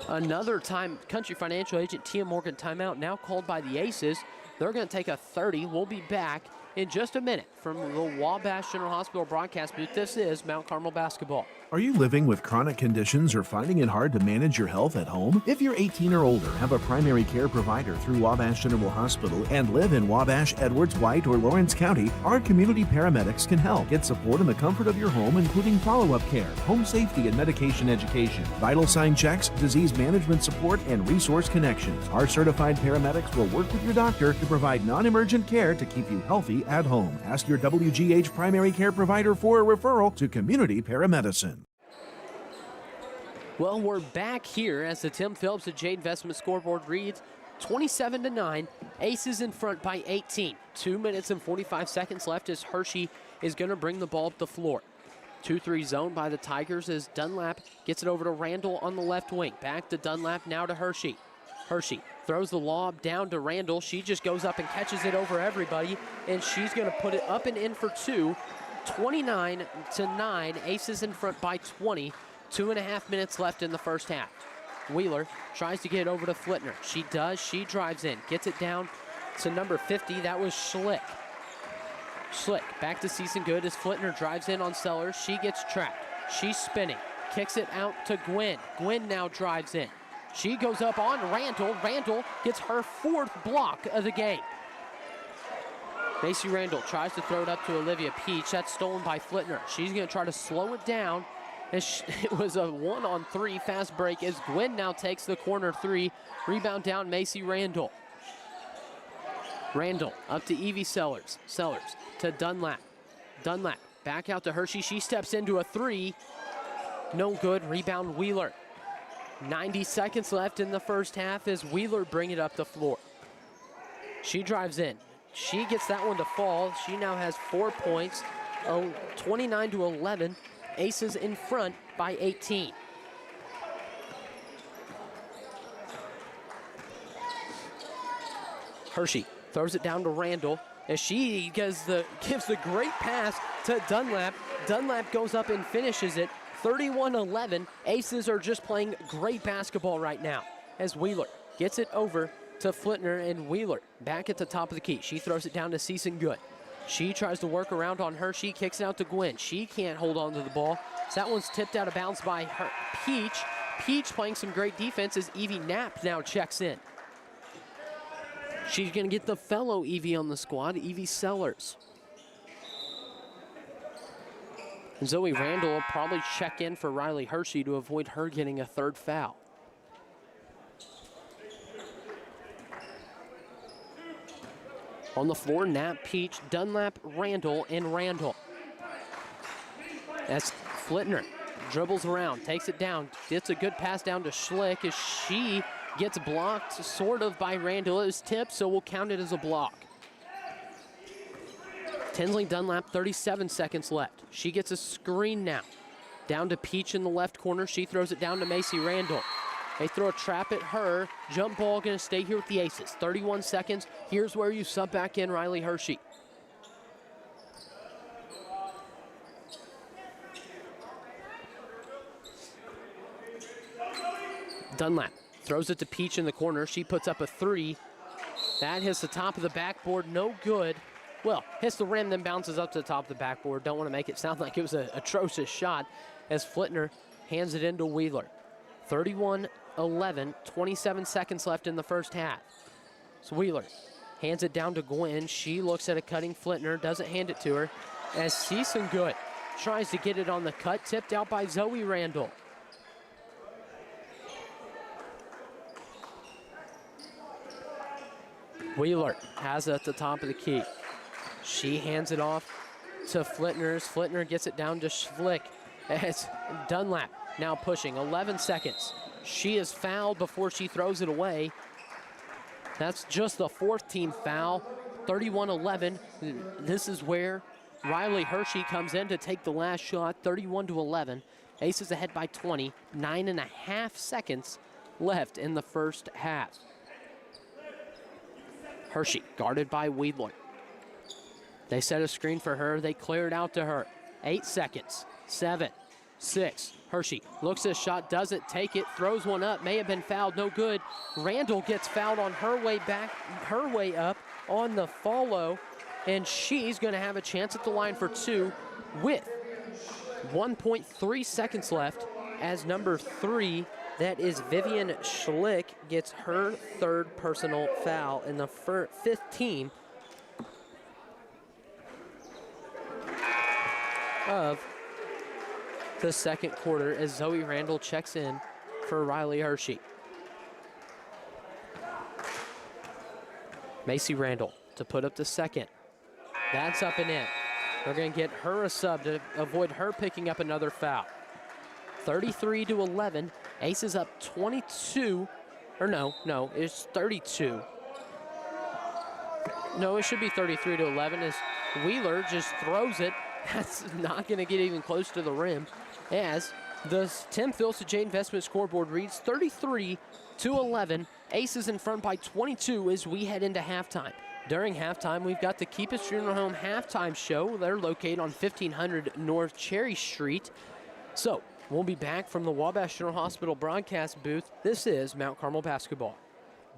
Another time, Country Financial agent Tia Morgan timeout now called by the Aces. They're going to take a 30. We'll be back in just a minute from the Wabash General Hospital broadcast booth. This is Mount Carmel basketball. Are you living with chronic conditions or finding it hard to manage your health at home? If you're 18 or older, have a primary care provider through Wabash General Hospital, and live in Wabash, Edwards, White, or Lawrence County, our community paramedics can help. Get support in the comfort of your home, including follow-up care, home safety and medication education, vital sign checks, disease management support, and resource connections. Our certified paramedics will work with your doctor to provide non-emergent care to keep you healthy at home. Ask your WGH primary care provider for a referral to community paramedicine. Well, we're back here as the Tim Phillips at Jade Investment scoreboard reads 27-9. Aces in front by 18. 2 minutes and 45 seconds left as Hershey is going to bring the ball up the floor. 2-3 zone by the Tigers as Dunlap gets it over to Randall on the left wing. Back to Dunlap, now to Hershey. Hershey throws the lob down to Randall. She just goes up and catches it over everybody, and she's going to put it up and in for two. 29-9. Aces in front by 20. 2.5 minutes left in the first half. Wheeler tries to get it over to Flitner. She does. She drives in. Gets it down to number 50. That was Schlick. Schlick back to Season Good as Flitner drives in on Sellers. She gets trapped. She's spinning. Kicks it out to Gwynn. Gwynn now drives in. She goes up on Randall. Randall gets her fourth block of the game. Macy Randall tries to throw it up to Olivia Peach. That's stolen by Flitner. She's going to try to slow it down. It was a 1-on-3 fast break as Gwynn now takes the corner three. Rebound down Macy Randall. Randall up to Evie Sellers. Sellers to Dunlap. Dunlap back out to Hershey. She steps into a three. No good. Rebound Wheeler. 90 seconds left in the first half as Wheeler bring it up the floor. She drives in. She gets that one to fall. She now has 4 points. 29-11. Aces in front by 18. Hershey throws it down to Randall as she gives the great pass to Dunlap. Dunlap goes up and finishes it. 31-11. Aces are just playing great basketball right now as Wheeler gets it over to Flitner, and Wheeler back at the top of the key. She throws it down to Season Good. She tries to work around on her. She kicks it out to Gwynn. She can't hold on to the ball. So that one's tipped out of bounds by her. Peach. Peach playing some great defense as Evie Knapp now checks in. She's going to get the fellow Evie on the squad, Evie Sellers. Zoe Randall will probably check in for Riley Hershey to avoid her getting a third foul. On the floor, Knapp, Peach, Dunlap, Randall, and Randall. As Flitner dribbles around, takes it down, gets a good pass down to Schlick as she gets blocked sort of by Randall. It was tipped, so we'll count it as a block. Tinsley Dunlap, 37 seconds left. She gets a screen now. Down to Peach in the left corner. She throws it down to Macy Randall. They throw a trap at her. Jump ball going to stay here with the Aces. 31 seconds. Here's where you sub back in Riley Hershey. Dunlap throws it to Peach in the corner. She puts up a three. That hits the top of the backboard. No good. Well, hits the rim, then bounces up to the top of the backboard. Don't want to make it sound like it was an atrocious shot as Flitner hands it into Wheeler. 31-11, 27 seconds left in the first half. So Wheeler hands it down to Gwynn. She looks at a cutting Flitner, doesn't hand it to her. As Season Good tries to get it on the cut, tipped out by Zoe Randall. Wheeler has it at the top of the key. She hands it off to Flitner. Flitner gets it down to Schlick. It's Dunlap now pushing, 11 seconds. She is fouled before she throws it away. That's just the fourth team foul, 31-11. This is where Riley Hershey comes in to take the last shot, 31-11. Aces ahead by 20, 9.5 seconds left in the first half. Hershey guarded by Wheeler. They set a screen for her, they clear it out to her. 8 seconds, 7, 6. Hershey looks at a shot, doesn't take it, throws one up, may have been fouled, no good. Randall gets fouled on her way back, her way up on the follow, and she's gonna have a chance at the line for 2 with 1.3 seconds left as number 3, that is Vivian Schlick, gets her third personal foul in the 15 of the second quarter as Zoe Randall checks in for Riley Hershey. Macy Randall to put up the second. That's up and in. They're going to get her a sub to avoid her picking up another foul. 33-11. Aces up 22. Or no, it's 32. No, it should be 33-11 as Wheeler just throws it. That's not going to get even close to the rim as the Tim Phillips J Investment scoreboard reads 33-11. Aces in front by 22 as we head into halftime. During halftime, we've got the Keep It Funeral Home halftime show. They're located on 1500 North Cherry Street. So we'll be back from the Wabash General Hospital broadcast booth. This is Mount Carmel basketball.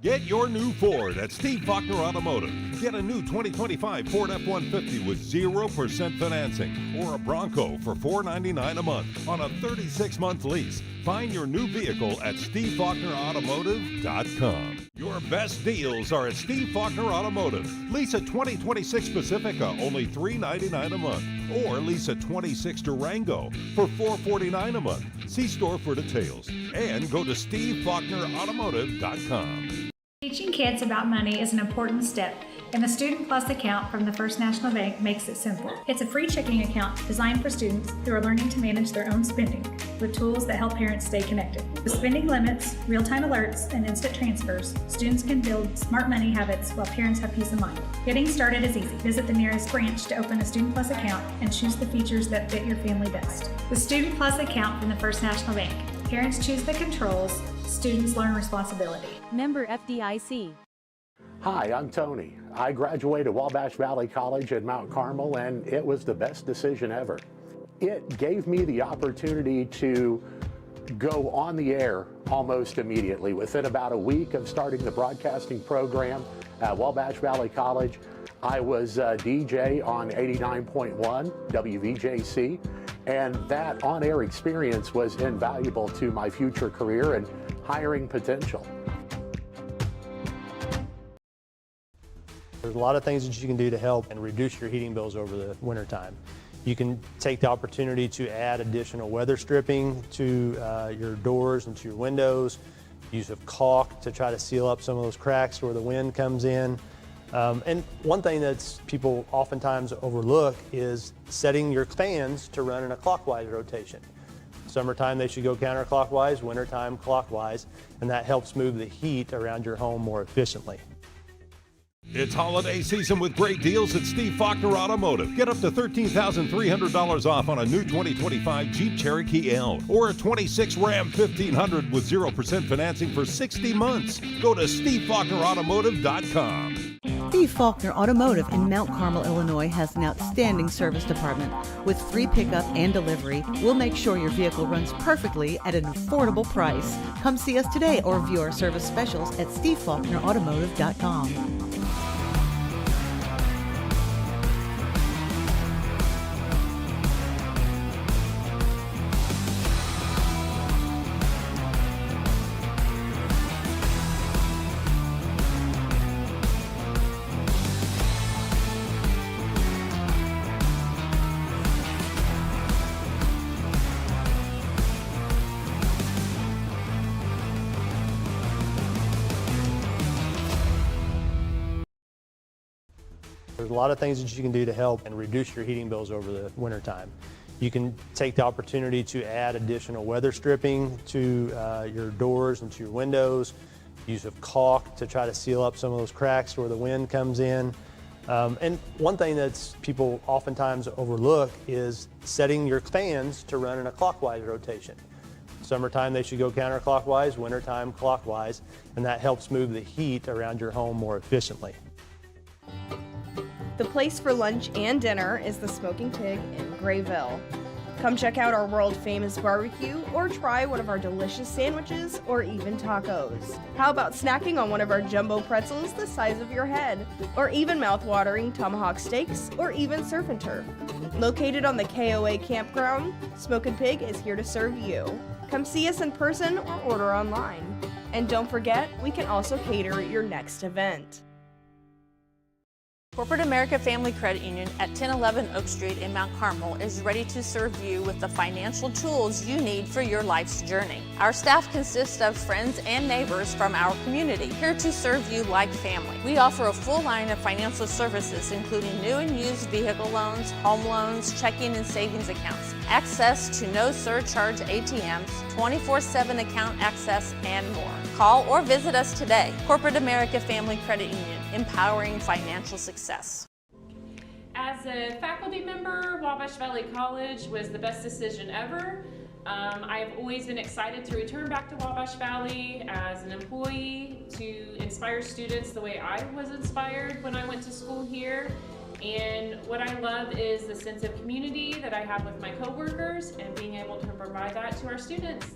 Get your new Ford at Steve Faulkner Automotive. Get a new 2025 Ford F-150 with 0% financing or a Bronco for $499 a month on a 36-month lease. Find your new vehicle at SteveFaulknerAutomotive.com. Your best deals are at Steve Faulkner Automotive. Lease a 2026 Pacifica, only $399 a month. Or lease a 26 Durango for $449 a month. See store for details. And go to SteveFaulknerAutomotive.com. Teaching kids about money is an important step, and the Student Plus account from the First National Bank makes it simple. It's a free checking account designed for students who are learning to manage their own spending with tools that help parents stay connected. With spending limits, real-time alerts, and instant transfers, students can build smart money habits while parents have peace of mind. Getting started is easy. Visit the nearest branch to open a Student Plus account and choose the features that fit your family best. The Student Plus account from the First National Bank. Parents choose the controls, students learn responsibility. Member FDIC. Hi, I'm Tony. I graduated Wabash Valley College at Mount Carmel, and it was the best decision ever. It gave me the opportunity to go on the air almost immediately. Within about a week of starting the broadcasting program at Wabash Valley College, I was a DJ on 89.1 WVJC, and that on-air experience was invaluable to my future career and hiring potential. There's a lot of things that you can do to help and reduce your heating bills over the wintertime. You can take the opportunity to add additional weather stripping to your doors and to your windows, use of caulk to try to seal up some of those cracks where the wind comes in. And one thing that people oftentimes overlook is setting your fans to run in a clockwise rotation. Summertime, they should go counterclockwise, wintertime clockwise, and that helps move the heat around your home more efficiently. It's holiday season with great deals at Steve Faulkner Automotive. Get up to $13,300 off on a new 2025 Jeep Cherokee L or a 26 Ram 1500 with 0% financing for 60 months. Go to SteveFaulknerAutomotive.com. Steve Faulkner Automotive in Mount Carmel, Illinois has an outstanding service department. With free pickup and delivery, we'll make sure your vehicle runs perfectly at an affordable price. Come see us today or view our service specials at SteveFaulknerAutomotive.com. There's a lot of things that you can do to help and reduce your heating bills over the wintertime. You can take the opportunity to add additional weather stripping to your doors and to your windows, use of caulk to try to seal up some of those cracks where the wind comes in. And one thing that people oftentimes overlook is setting your fans to run in a clockwise rotation. Summertime they should go counterclockwise, wintertime clockwise, and that helps move the heat around your home more efficiently. The place for lunch and dinner is the Smoking Pig in Grayville. Come check out our world-famous barbecue or try one of our delicious sandwiches or even tacos. How about snacking on one of our jumbo pretzels the size of your head, or even mouth-watering tomahawk steaks, or even surf and turf? Located on the KOA campground, Smoking Pig is here to serve you. Come see us in person or order online. And don't forget, we can also cater your next event. Corporate America Family Credit Union at 1011 Oak Street in Mount Carmel is ready to serve you with the financial tools you need for your life's journey. Our staff consists of friends and neighbors from our community, here to serve you like family. We offer a full line of financial services, including new and used vehicle loans, home loans, checking and savings accounts, access to no surcharge ATMs, 24/7 account access, and more. Call or visit us today. Corporate America Family Credit Union, empowering financial success. As a faculty member, Wabash Valley College was the best decision ever. I've always been excited to return back to Wabash Valley as an employee to inspire students the way I was inspired when I went to school here. And what I love is the sense of community that I have with my coworkers and being able to provide that to our students.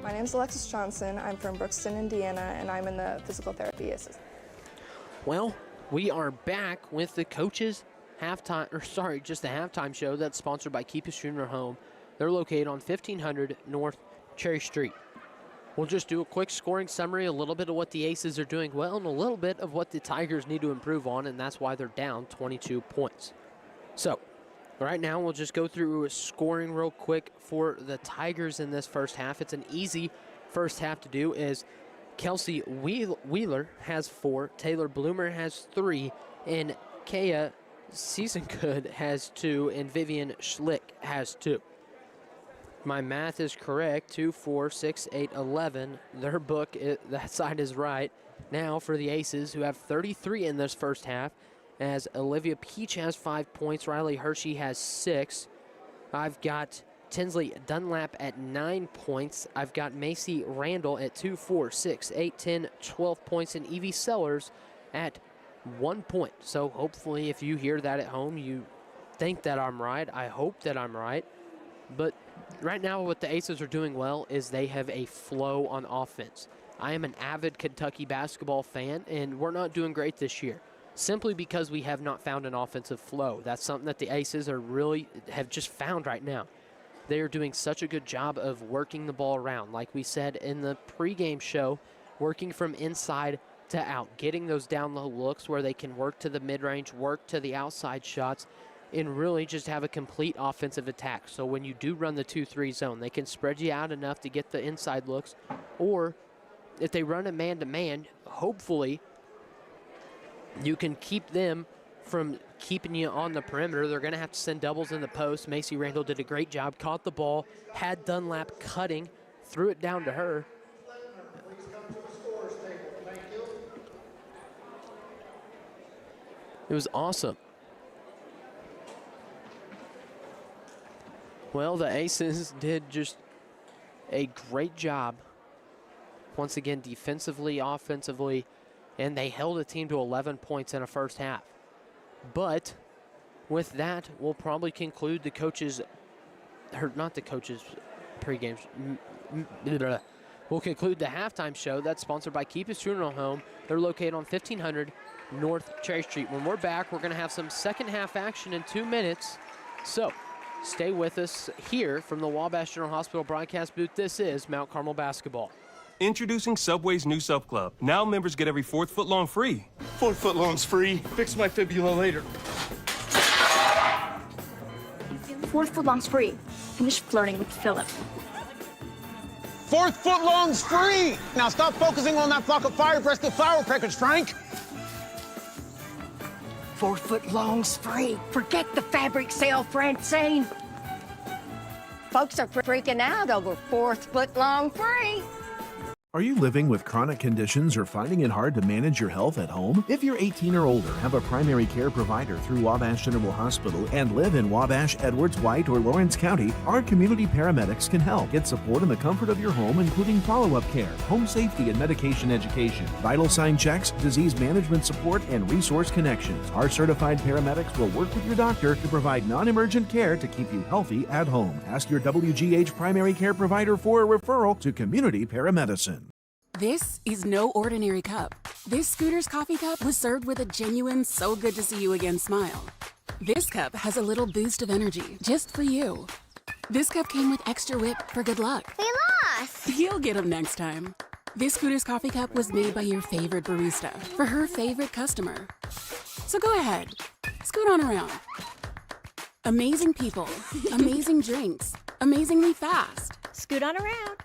My name is Alexis Johnson. I'm from Brookston, Indiana, and I'm in the physical therapy assistant. Well, we are back with the coaches just the halftime show that's sponsored by Keep a Schooner Home. They're located on 1500 North Cherry Street. We'll just do a quick scoring summary, a little bit of what the Aces are doing well, and a little bit of what the Tigers need to improve on, and that's why they're down 22 points. So, right now, we'll just go through scoring real quick for the Tigers in this first half. It's an easy first half to do. Is Kelsey Wheeler has 4, Taylor Bloomer has 3, and Kaya Seasongood has 2, and Vivian Schlick has 2. My math is correct. 2, 4, 6, 8, 11. Their book, that side is right. Now for the Aces, who have 33 in this first half, as Olivia Peach has 5 points, Riley Hershey has 6. I've got Tinsley Dunlap at 9 points. I've got Macy Randall at 2, 4, 6, 8, 10, 12 points, and Evie Sellers at 1 point. So hopefully if you hear that at home, you think that I'm right. I hope that I'm right. But right now what the Aces are doing well is they have a flow on offense. I am an avid Kentucky basketball fan, and we're not doing great this year, simply because we have not found an offensive flow. That's something that the Aces have just found right now. They are doing such a good job of working the ball around. Like we said in the pregame show, working from inside to out, getting those down low looks where they can work to the mid-range, work to the outside shots, and really just have a complete offensive attack. So when you do run the 2-3 zone, they can spread you out enough to get the inside looks, or if they run a man-to-man, hopefully you can keep them from keeping you on the perimeter. They're going to have to send doubles in the post. Macy Randall did a great job, caught the ball, had Dunlap cutting, threw it down to her. It was awesome. Well, the Aces did just a great job, once again, defensively, offensively, and they held a team to 11 points in a first half. But with that, we'll probably conclude the coaches, or not the coaches pregame. We'll conclude the halftime show that's sponsored by Keep a Schooner Home. They're located on 1500 North Cherry Street. When we're back, we're going to have some second half action in 2 minutes. So stay with us here from the Wabash General Hospital broadcast booth. This is Mount Carmel basketball. Introducing Subway's new Sub Club. Now members get every 4th foot long free. 4 foot long's free. Fix my fibula later. 4 foot long's free. Finish flirting with Philip. 4th footlong's free. Now stop focusing on that flock of fire-breasted flower peckers, Frank. 4 footlong's free. Forget the fabric sale, Francine. Folks are freaking out over 4th footlong free. Are you living with chronic conditions or finding it hard to manage your health at home? If you're 18 or older, have a primary care provider through Wabash General Hospital, and live in Wabash, Edwards, White, or Lawrence County, our community paramedics can help. Get support in the comfort of your home, including follow-up care, home safety and medication education, vital sign checks, disease management support, and resource connections. Our certified paramedics will work with your doctor to provide non-emergent care to keep you healthy at home. Ask your WGH primary care provider for a referral to community paramedicine. This is no ordinary cup. This Scooter's coffee cup was served with a genuine so good to see you again smile. This cup has a little boost of energy just for you. This cup came with extra whip for good luck. We lost! You'll get them next time. This Scooter's coffee cup was made by your favorite barista for her favorite customer. So go ahead, scoot on around. Amazing people, amazing drinks, amazingly fast. Scoot on around.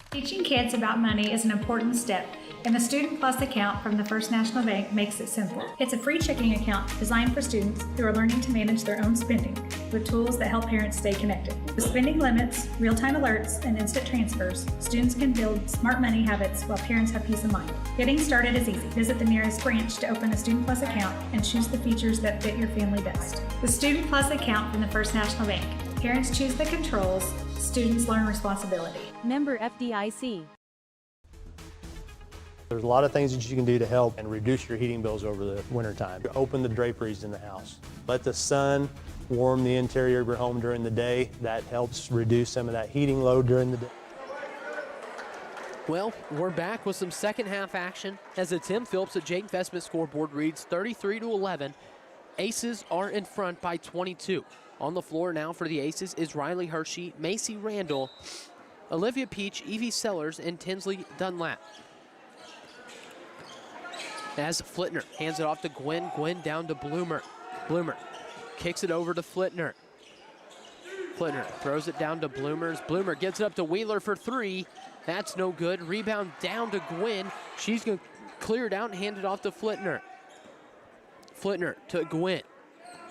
Teaching kids about money is an important step, and the Student Plus account from the First National Bank makes it simple. It's a free checking account designed for students who are learning to manage their own spending with tools that help parents stay connected. With spending limits, real-time alerts, and instant transfers, students can build smart money habits while parents have peace of mind. Getting started is easy. Visit the nearest branch to open a Student Plus account and choose the features that fit your family best. The Student Plus account from the First National Bank. Parents choose the controls, students learn responsibility. Member FDIC. There's a lot of things that you can do to help and reduce your heating bills over the wintertime. Open the draperies in the house. Let the sun warm the interior of your home during the day. That helps reduce some of that heating load during the day. Well, we're back with some second half action as the Tim Phillips at Jake Investment scoreboard reads 33-11. Aces are in front by 22. On the floor now for the Aces is Riley Hershey, Macy Randall, Olivia Peach, Evie Sellers, and Tinsley Dunlap. As Flitner hands it off to Gwen, Gwen down to Bloomer. Bloomer kicks it over to Flitner. Flitner throws it down to Bloomers. Bloomer gets it up to Wheeler for three. That's no good. Rebound down to Gwen. She's going to clear it out and hand it off to Flitner. Flitner to Gwen.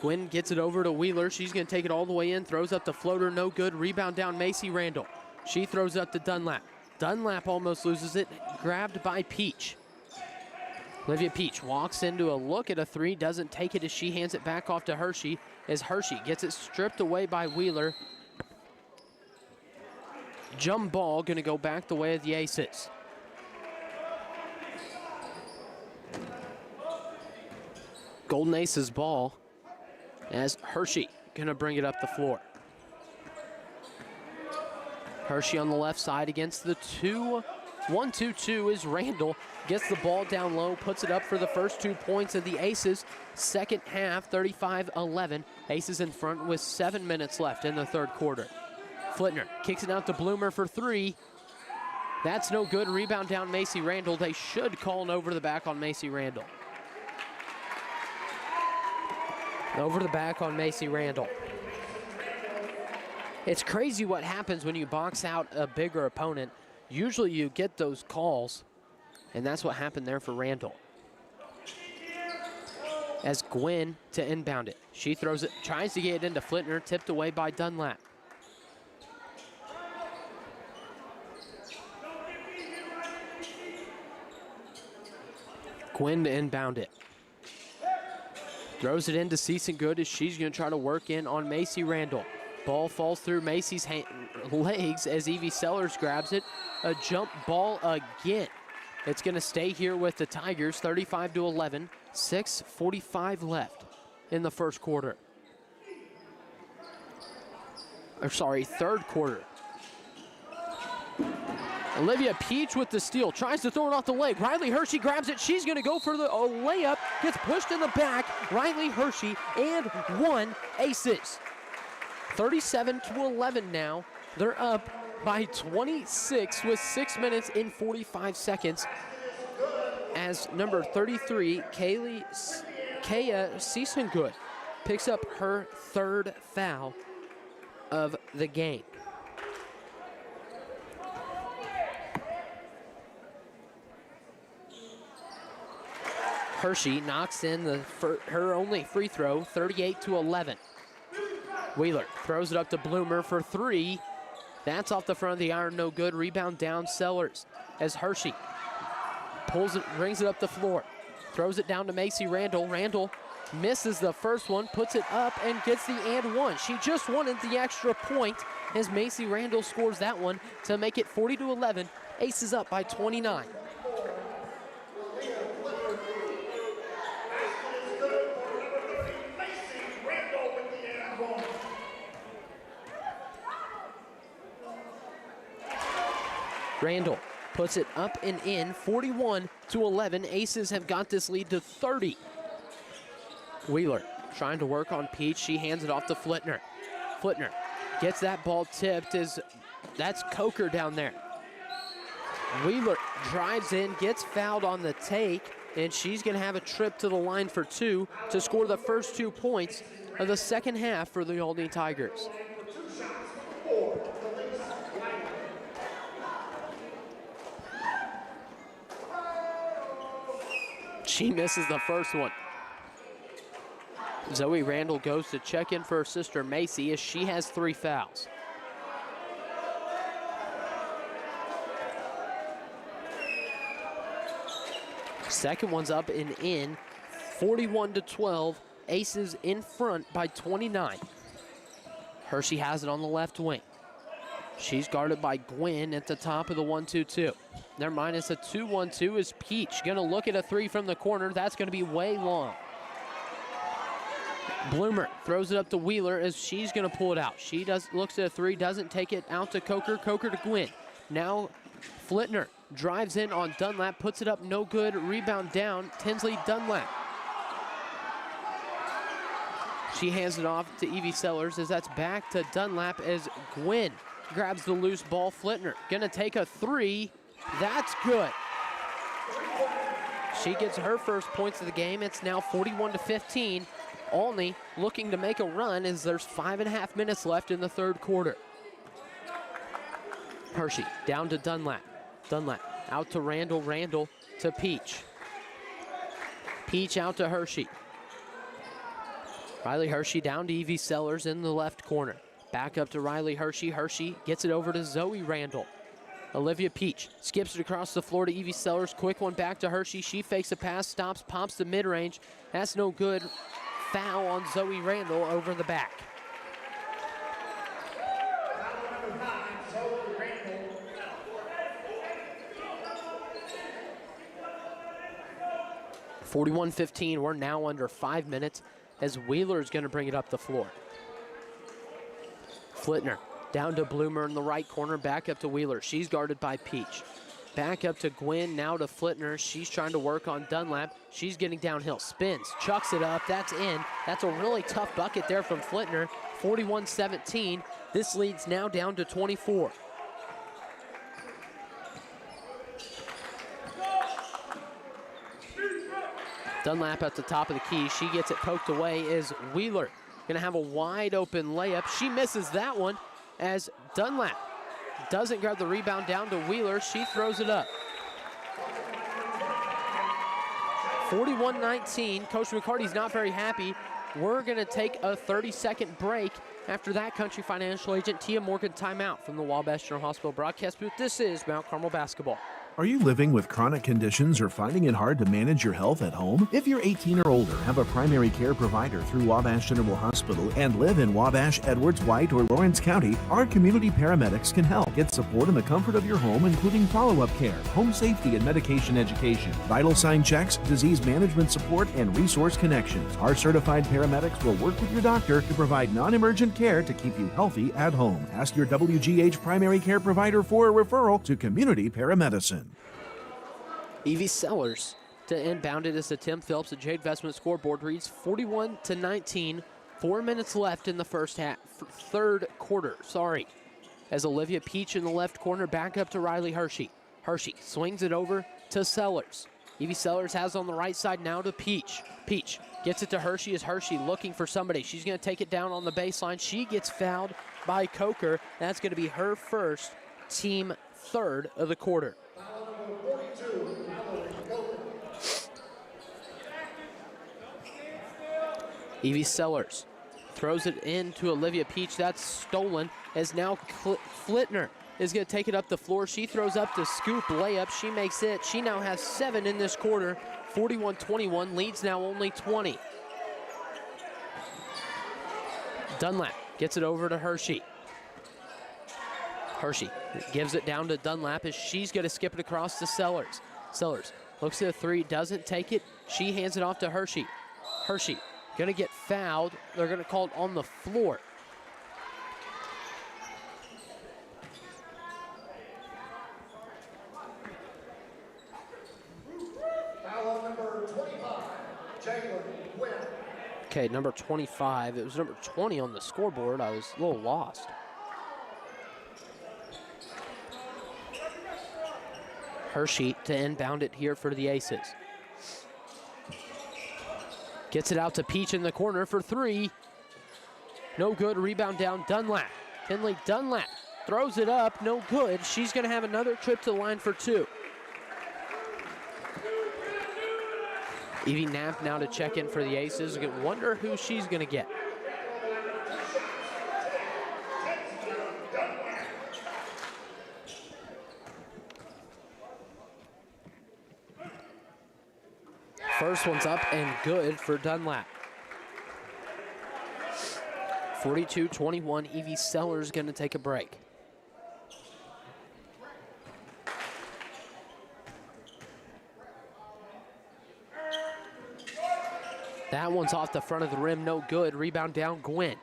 Gwen gets it over to Wheeler. She's going to take it all the way in. Throws up the floater. No good. Rebound down Macy Randall. She throws up to Dunlap. Dunlap almost loses it. Grabbed by Peach. Olivia Peach walks into a look at a three. Doesn't take it as she hands it back off to Hershey. As Hershey gets it stripped away by Wheeler. Jump ball going to go back the way of the Aces. Golden Aces ball. As Hershey gonna bring it up the floor. Hershey on the left side against the 1-2-2 is Randall. Gets the ball down low, puts it up for the first 2 points of the Aces. Second half, 35-11. Aces in front with 7 minutes left in the third quarter. Flitner kicks it out to Bloomer for three. That's no good. Rebound down Macy Randall. They should call an over the back on Macy Randall. Over the back on Macy Randall. It's crazy what happens when you box out a bigger opponent. Usually you get those calls, and that's what happened there for Randall. As Gwen to inbound it. She throws it, tries to get it into Flitner, tipped away by Dunlap. Gwen to inbound it. Throws it into Season Good as she's going to try to work in on Macy Randall. Ball falls through Macy's legs as Evie Sellers grabs it. A jump ball again. It's going to stay here with the Tigers, 35-11. 6:45 left in the first quarter. Third quarter. Olivia Peach with the steal, tries to throw it off the leg. Riley Hershey grabs it. She's going to go for the layup. Gets pushed in the back. Riley Hershey and one Aces. 37-11 now. They're up by 26 with 6 minutes and 45 seconds. As number 33, Kaya Seasongood picks up her third foul of the game. Hershey knocks in her only free throw, 38-11. Wheeler throws it up to Bloomer for three. That's off the front of the iron, no good. Rebound down Sellers as Hershey pulls it, brings it up the floor. Throws it down to Macy Randall. Randall misses the first one, puts it up, and gets the and one. She just wanted the extra point as Macy Randall scores that one to make it 40-11. Aces up by 29. Randall puts it up and in, 41-11. Aces have got this lead to 30. Wheeler trying to work on Peach. She hands it off to Flitner. Flitner gets that ball tipped as that's Coker down there. Wheeler drives in, gets fouled on the take, and she's going to have a trip to the line for two to score the first 2 points of the second half for the Olney Tigers. She misses the first one. Zoe Randall goes to check in for her sister Macy as she has 3 fouls. Second one's up and in, 41-12. Aces in front by 29. Hershey has it on the left wing. She's guarded by Gwynn at the top of the 1-2-2. Their minus a 2-1-2 is Peach. Gonna look at a three from the corner. That's gonna be way long. Bloomer throws it up to Wheeler as she's gonna pull it out. She looks at a three, doesn't take it out to Coker. Coker to Gwynn. Now Flitner drives in on Dunlap, puts it up, no good. Rebound down, Tinsley Dunlap. She hands it off to Evie Sellers as that's back to Dunlap as Gwynn grabs the loose ball. Flitner gonna take a three. That's good. She gets her first points of the game. It's now 41-15. Olney looking to make a run as there's 5.5 minutes left in the third quarter. Hershey down to Dunlap. Dunlap out to Randall. Randall to Peach. Peach out to Hershey. Riley Hershey down to Evie Sellers in the left corner. Back up to Riley Hershey. Hershey gets it over to Zoe Randall. Olivia Peach skips it across the floor to Evie Sellers. Quick one back to Hershey. She fakes a pass, stops, pops the mid-range. That's no good. Foul on Zoe Randall over the back. (41-15). We're now under 5 minutes as Wheeler is going to bring it up the floor. Flitner down to Bloomer in the right corner, back up to Wheeler. She's guarded by Peach. Back up to Gwynn, now to Flitner. She's trying to work on Dunlap. She's getting downhill, spins, chucks it up, that's in. That's a really tough bucket there from Flitner, 41-17. This lead's now down to 24. Dunlap at the top of the key. She gets it poked away. Is Wheeler gonna have a wide open layup? She misses that one as Dunlap doesn't grab the rebound down to Wheeler. She throws it up. 41-19. Coach McCarty's not very happy. We're gonna take a 30-second break. After that, Country Financial Agent Tia Morgan timeout from the Wabash General Hospital broadcast booth. This is Mount Carmel basketball. Are you living with chronic conditions or finding it hard to manage your health at home? If you're 18 or older, have a primary care provider through Wabash General Hospital, and live in Wabash, Edwards, White, or Lawrence County, our community paramedics can help. Get support in the comfort of your home, including follow-up care, home safety and medication education, vital sign checks, disease management support, and resource connections. Our certified paramedics will work with your doctor to provide non-emergent care to keep you healthy at home. Ask your WGH primary care provider for a referral to community paramedicine. Evie Sellers to inbound it as the Tim Phillips and Jade Vestment scoreboard reads 41-19. 4 minutes left in the third quarter. As Olivia Peach in the left corner, back up to Riley Hershey. Hershey swings it over to Sellers. Evie Sellers has on the right side now to Peach. Peach gets it to Hershey as Hershey looking for somebody. She's going to take it down on the baseline. She gets fouled by Coker. That's going to be her first, team third of the quarter. Evie Sellers throws it into Olivia Peach. That's stolen, as now Flitner is going to take it up the floor. She throws up the scoop layup. She makes it. She now has 7 in this quarter. 41-21, leads now only 20. Dunlap gets it over to Hershey. Hershey gives it down to Dunlap as she's going to skip it across to Sellers. Sellers looks at a 3, doesn't take it. She hands it off to Hershey. Hershey going to get fouled. They're going to call it on the floor. Foul number 25, Jalen Wynn. Okay, number 25. It was number 20 on the scoreboard. I was a little lost. Hershey to inbound it here for the Aces. Gets it out to Peach in the corner for 3. No good, rebound down, Dunlap. Tinley Dunlap throws it up, no good. She's gonna have another trip to the line for 2. Evie Knapp now to check in for the Aces. I wonder who she's gonna get. First one's up and good for Dunlap. 42-21, Evie Sellers gonna take a break. That one's off the front of the rim, no good. Rebound down, Gwen.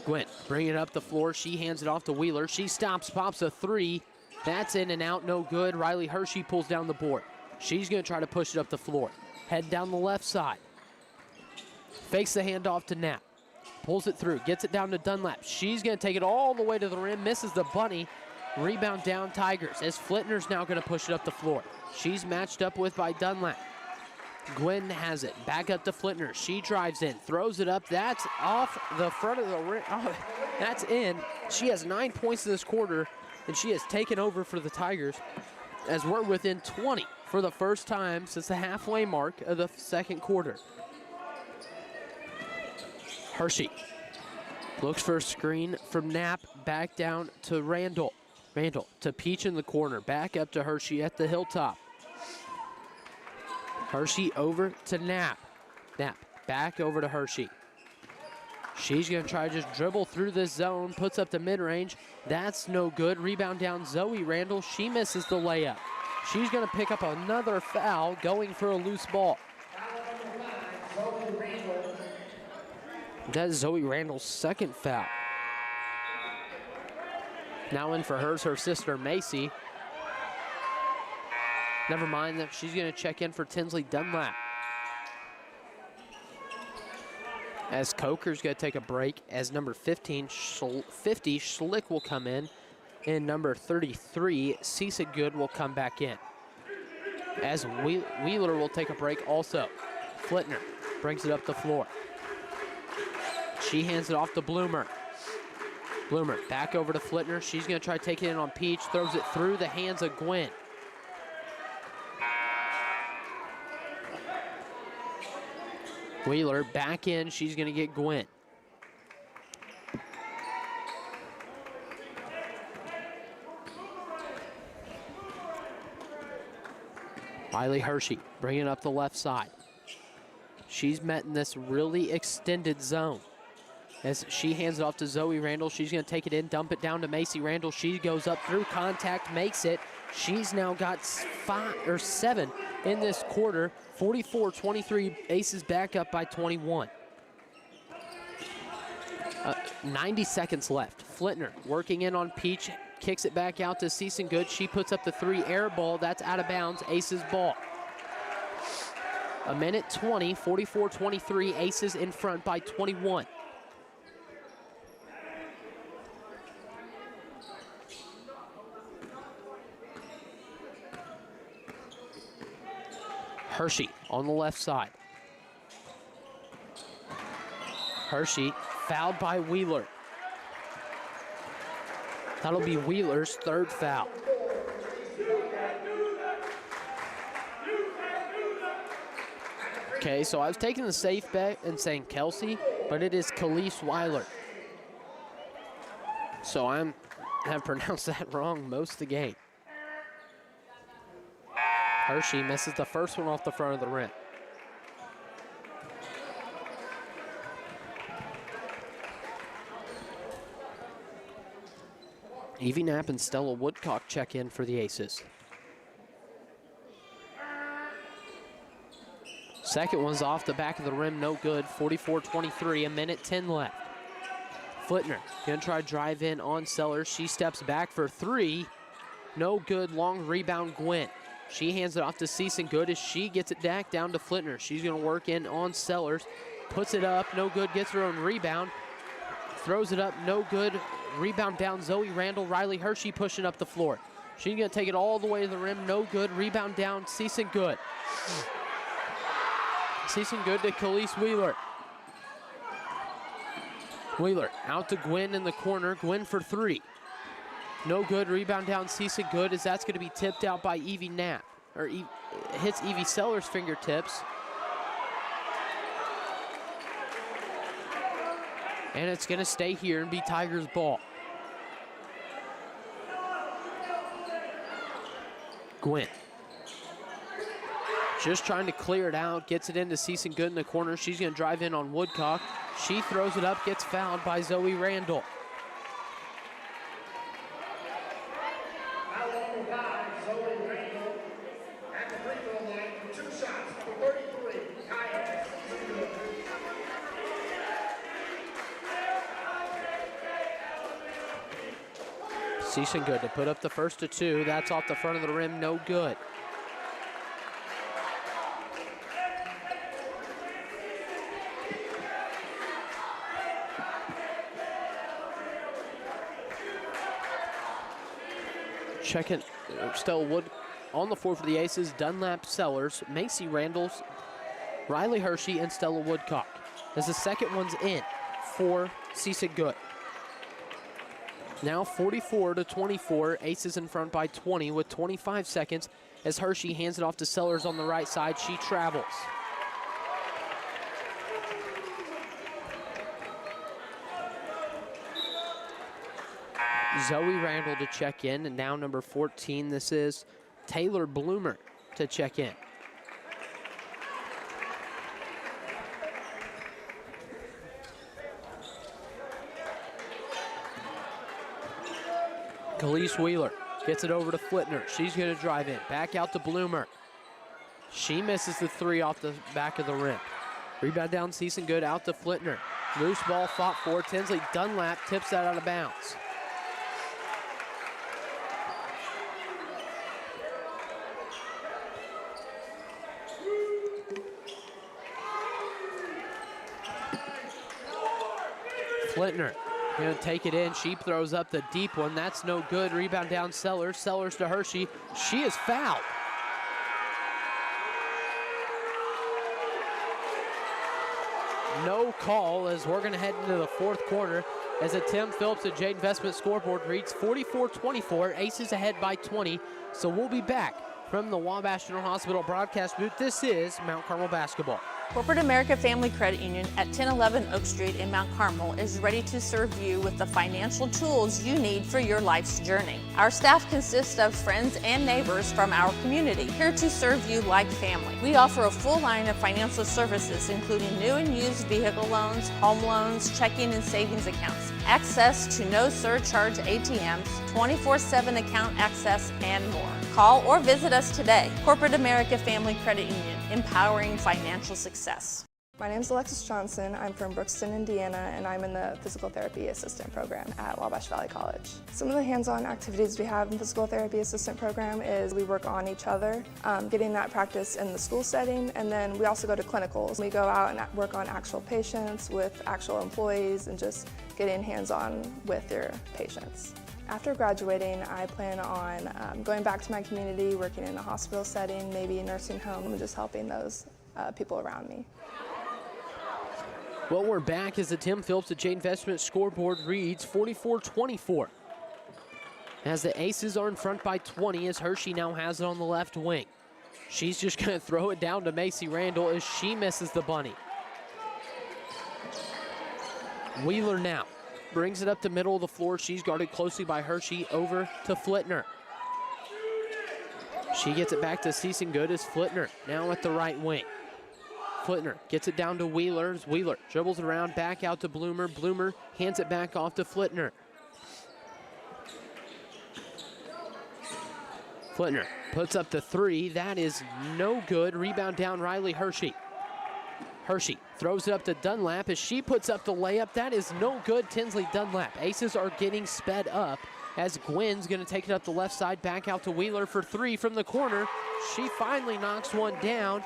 Gwen bringing it up the floor. She hands it off to Wheeler. She stops, pops a 3. That's in and out, no good. Riley Hershey pulls down the board. She's going to try to push it up the floor. Head down the left side. Fakes the handoff to Knapp. Pulls it through, gets it down to Dunlap. She's going to take it all the way to the rim, misses the bunny. Rebound down, Tigers, as Flitner's now going to push it up the floor. She's matched up with by Dunlap. Gwen has it, back up to Flitner. She drives in, throws it up. That's off the front of the rim. Oh, that's in. She has 9 points in this quarter, and she has taken over for the Tigers as we're within 20 for the first time since the halfway mark of the second quarter. Hershey looks for a screen from Knapp, back down to Randall. Randall to Peach in the corner, back up to Hershey at the hilltop. Hershey over to Knapp. Knapp back over to Hershey. She's going to try to just dribble through this zone, puts up the mid-range. That's no good. Rebound down, Zoe Randall. She misses the layup. She's going to pick up another foul, going for a loose ball. That is Zoe Randall's second foul. Now in for her sister Macy. Never mind that she's going to check in for Tinsley Dunlap. As Coker's going to take a break, as number 50, Schlick will come in, and number 33, Cisa Good will come back in. As Wheeler will take a break also. Flitner brings it up the floor. She hands it off to Bloomer. Bloomer back over to Flitner. She's going to try to take it in on Peach, throws it through the hands of Gwen. Wheeler back in, she's going to get Gwen. Riley Hershey bringing up the left side. She's met in this really extended zone. As she hands it off to Zoe Randall, she's going to take it in, dump it down to Macy Randall. She goes up through contact, makes it. She's now got 7 in this quarter. 44-23, Aces back up by 21. 90 seconds left. Flitner working in on Peach, kicks it back out to Cisa Good. She puts up the 3 air ball. That's out of bounds. Aces ball. A minute 20, 44-23, Aces in front by 21. Hershey on the left side. Hershey fouled by Wheeler. That'll be Wheeler's 3rd foul. Okay, so I was taking the safe bet and saying Kelsey, but it is Khalees Weiler. So I have pronounced that wrong most of the game. Hershey misses the first one off the front of the rim. Evie Knapp and Stella Woodcock check in for the Aces. Second one's off the back of the rim, no good. 44-23, a minute 10 left. Flittner gonna try drive in on Sellers. She steps back for three. No good, long rebound Gwynn. She hands it off to Season Good as she gets it back down to Flittner. She's gonna work in on Sellers. Puts it up, no good, gets her own rebound. Throws it up, no good. Rebound down, Zoe Randall. Riley Hershey pushing up the floor. She's gonna take it all the way to the rim, no good. Rebound down, Season Good. Season Good to Khalees Wheeler. Wheeler out to Gwynn in the corner. Gwynn for three. No good. Rebound down. Season Good as that's going to be tipped out by Evie Knapp. Or hits Evie Sellers' fingertips. And it's going to stay here and be Tigers ball. Gwynn. Just trying to clear it out, gets it into Season Good in the corner. She's gonna drive in on Woodcock. She throws it up, gets fouled by Zoe Randall. Foul on the guy, Zoe Randall, at the free throw line for 2 shots, number 33, Kaya Season Good to put up the first of two. That's off the front of the rim, no good. Checking Stella Wood on the floor for the Aces. Dunlap Sellers, Macy Randalls, Riley Hershey, and Stella Woodcock. As the second one's in for Season Good. Now 44-24, Aces in front by 20 with 25 seconds as Hershey hands it off to Sellers on the right side. She travels. Zoe Randall to check in, and now number 14, this is Taylor Bloomer to check in. Khalees Wheeler gets it over to Flittner. She's gonna drive in, back out to Bloomer. She misses the three off the back of the rim. Rebound down, Season Good out to Flittner. Loose ball fought for, Tinsley Dunlap tips that out of bounds. Flittner gonna take it in. She throws up the deep one. That's no good. Rebound down Sellers. Sellers to Hershey. She is fouled. No call as we're gonna head into the fourth quarter as a Tim Phillips at J Investment scoreboard reads 44-24. Aces ahead by 20. So we'll be back from the Wabash General Hospital broadcast booth. This is Mount Carmel basketball. Corporate America Family Credit Union at 1011 Oak Street in Mount Carmel is ready to serve you with the financial tools you need for your life's journey. Our staff consists of friends and neighbors from our community, here to serve you like family. We offer a full line of financial services, including new and used vehicle loans, home loans, checking and savings accounts, access to no surcharge ATMs, 24/7 account access, and more. Call or visit us today. Corporate America Family Credit Union, empowering financial success. My name is Alexis Johnson. I'm from Brookston, Indiana, and I'm in the Physical Therapy Assistant Program at Wabash Valley College. Some of the hands-on activities we have in the Physical Therapy Assistant Program is we work on each other, getting that practice in the school setting, and then we also go to clinicals. We go out and work on actual patients with actual employees and just getting hands-on with your patients. After graduating, I plan on going back to my community, working in a hospital setting, maybe a nursing home, and just helping those people around me. Well, we're back as the Tim Phillips at J Investment scoreboard reads 44-24. As the Aces are in front by 20 as Hershey now has it on the left wing. She's just going to throw it down to Macy Randall as she misses the bunny. Wheeler now brings it up the middle of the floor. She's guarded closely by Hershey. Over to Flitner. She gets it back to Season-Good as Flitner now at the right wing. Flitner gets it down to Wheeler as Wheeler dribbles it around, back out to Bloomer. Bloomer hands it back off to Flitner. Flitner puts up the three. That is no good. Rebound down Riley Hershey. Hershey throws it up to Dunlap as she puts up the layup. That is no good. Tinsley Dunlap. Aces are getting sped up as Gwynn's going to take it up the left side, back out to Wheeler for three from the corner. She finally knocks one down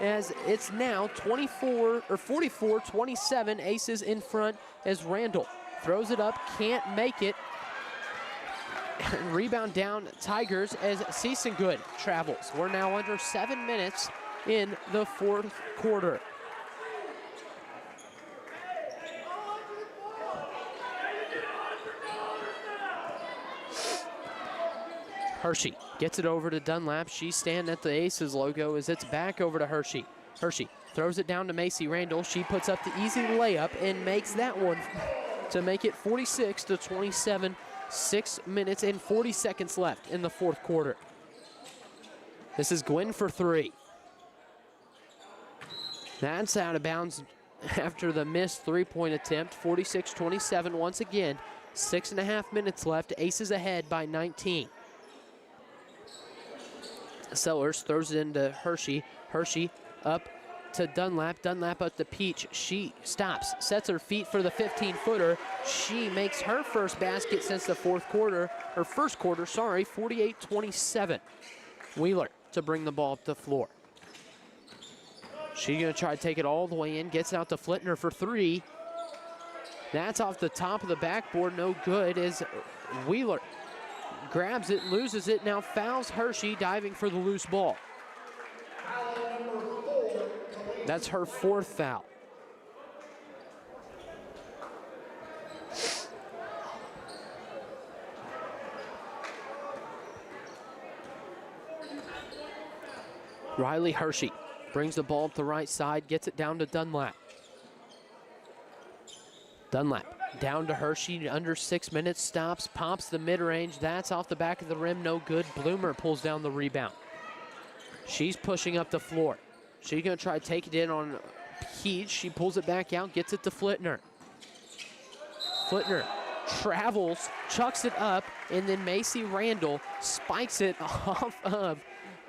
as it's now 44-27. Aces in front as Randall throws it up, can't make it. Rebound down Tigers as Season-Good travels. We're now under 7 minutes in the fourth quarter. Hershey gets it over to Dunlap. She's standing at the Aces logo as it's back over to Hershey. Hershey throws it down to Macy Randall. She puts up the easy layup and makes that one to make it 46-27. 6 minutes and 40 seconds left in the fourth quarter. This is Gwynn for three. That's out of bounds after the missed three-point attempt. 46-27 once again. 6.5 minutes left. Aces ahead by 19. Sellers throws it into Hershey. Hershey up to Dunlap. Dunlap up to Peach. She stops, sets her feet for the 15-footer. She makes her first basket since the first quarter, 48-27. Wheeler to bring the ball up the floor. She's going to try to take it all the way in. Gets out to Flitner for three. That's off the top of the backboard. No good as Wheeler grabs it, loses it. Now fouls Hershey, diving for the loose ball. That's her fourth foul. Riley Hershey brings the ball up the right side, gets it down to Dunlap. Dunlap down to Hershey, under 6 minutes, stops, pops the mid-range. That's off the back of the rim, no good. Bloomer pulls down the rebound. She's pushing up the floor. She's going to try to take it in on Peach. She pulls it back out, gets it to Flitner. Flitner travels, chucks it up, and then Macy Randall spikes it off of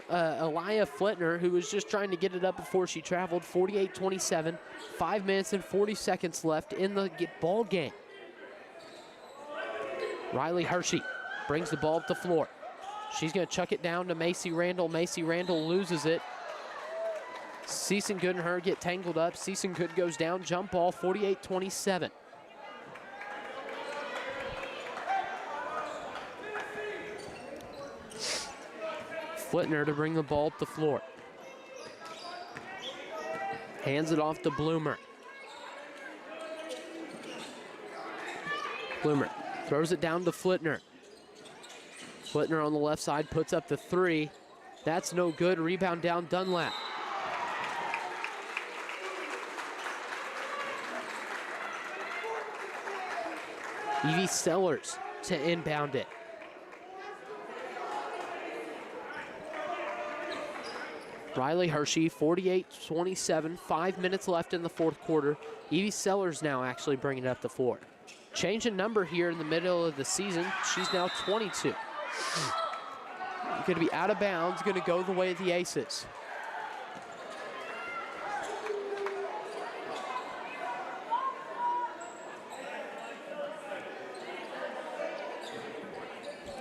Elia Flitner, who was just trying to get it up before she traveled. 48-27, 5 minutes and 40 seconds left in the ball game. Riley Hershey brings the ball up the floor. She's going to chuck it down to Macy Randall. Macy Randall loses it. Season-Good and her get tangled up. Season-Good goes down, jump ball, 48-27. Flitner to bring the ball up the floor. Hands it off to Bloomer. Bloomer throws it down to Flitner. Flitner on the left side puts up the three. That's no good. Rebound down Dunlap. Evie Sellers to inbound it. Riley Hershey, 48-27, 5 minutes left in the fourth quarter. Evie Sellers now actually bringing it up the floor. Change in number here in the middle of the season. She's now 22. Going to be out of bounds, going to go the way of the Aces.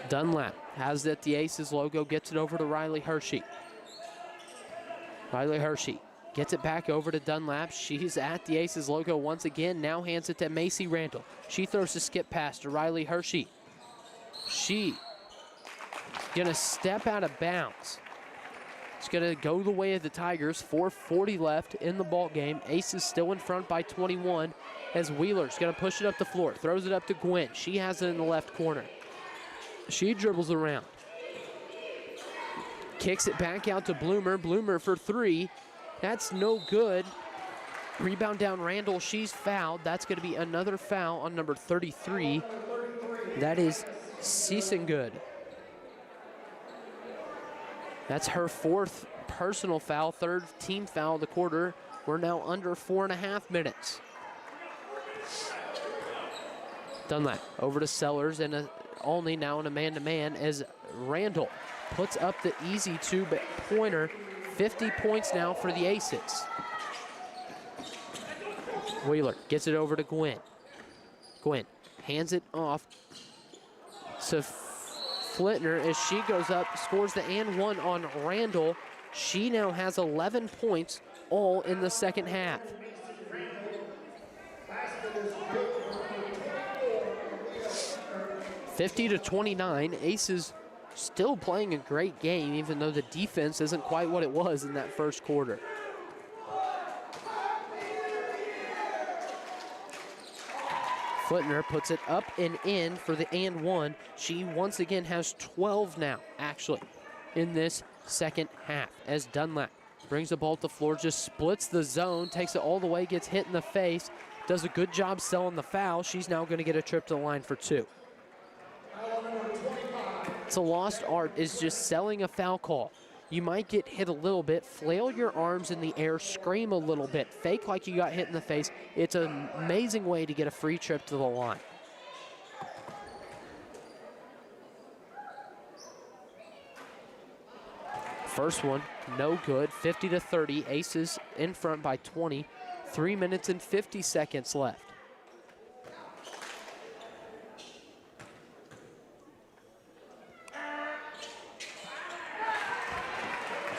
Dunlap has it at the Aces logo, gets it over to Riley Hershey. Riley Hershey gets it back over to Dunlap. She's at the Aces logo once again, now hands it to Macy Randall. She throws a skip pass to Riley Hershey. She gonna step out of bounds. It's gonna go the way of the Tigers. 4:40 left in the ball game. Aces still in front by 21 as Wheeler's gonna push it up the floor. Throws it up to Gwynn. She has it in the left corner. She dribbles around. kicks it back out to Bloomer. Bloomer for three. That's no good. Rebound down Randall. She's fouled. That's going to be another foul on number 33. That is Season-Good. That's her fourth personal foul, third team foul of the quarter. We're now under 4.5 minutes. Dunlap over to Sellers and Olney now in a man-to-man as Randall puts up the easy two-pointer. 50 points now for the Aces. Wheeler gets it over to Gwen. Gwen hands it off to Flitner as she goes up, scores the and one on Randall. She now has 11 points all in the second half. (50-29). Aces still playing a great game, even though the defense isn't quite what it was in that first quarter. Flitner puts it up and in for the and one. She once again has 12 now, actually, in this second half, as Dunlap brings the ball to the floor, just splits the zone, takes it all the way, gets hit in the face, does a good job selling the foul. She's now going to get a trip to the line for two. It's a lost art, is just selling a foul call. You might get hit a little bit, flail your arms in the air, scream a little bit, fake like you got hit in the face. It's an amazing way to get a free trip to the line. First one, no good, 50-30. Aces in front by 20. 3 minutes and 50 seconds left.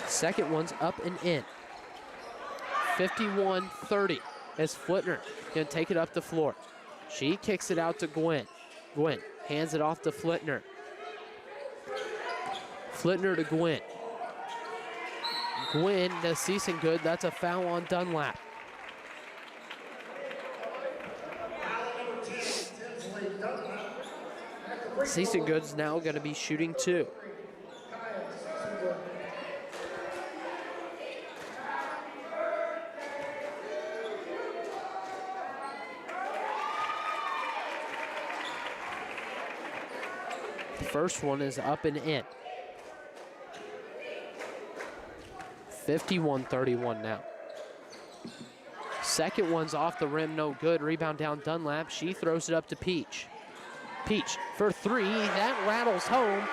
Second one's up and in. 51-30 as Flitner gonna take it up the floor. She kicks it out to Gwen. Gwen hands it off to Flitner. Flitner to Gwen. Gwen to Season-Good. That's a foul on Dunlap. Season-Good's now gonna be shooting two. First one is up and in. 51-31 now. Second one's off the rim, no good. Rebound down Dunlap. She throws it up to Peach. Peach for three. That rattles home.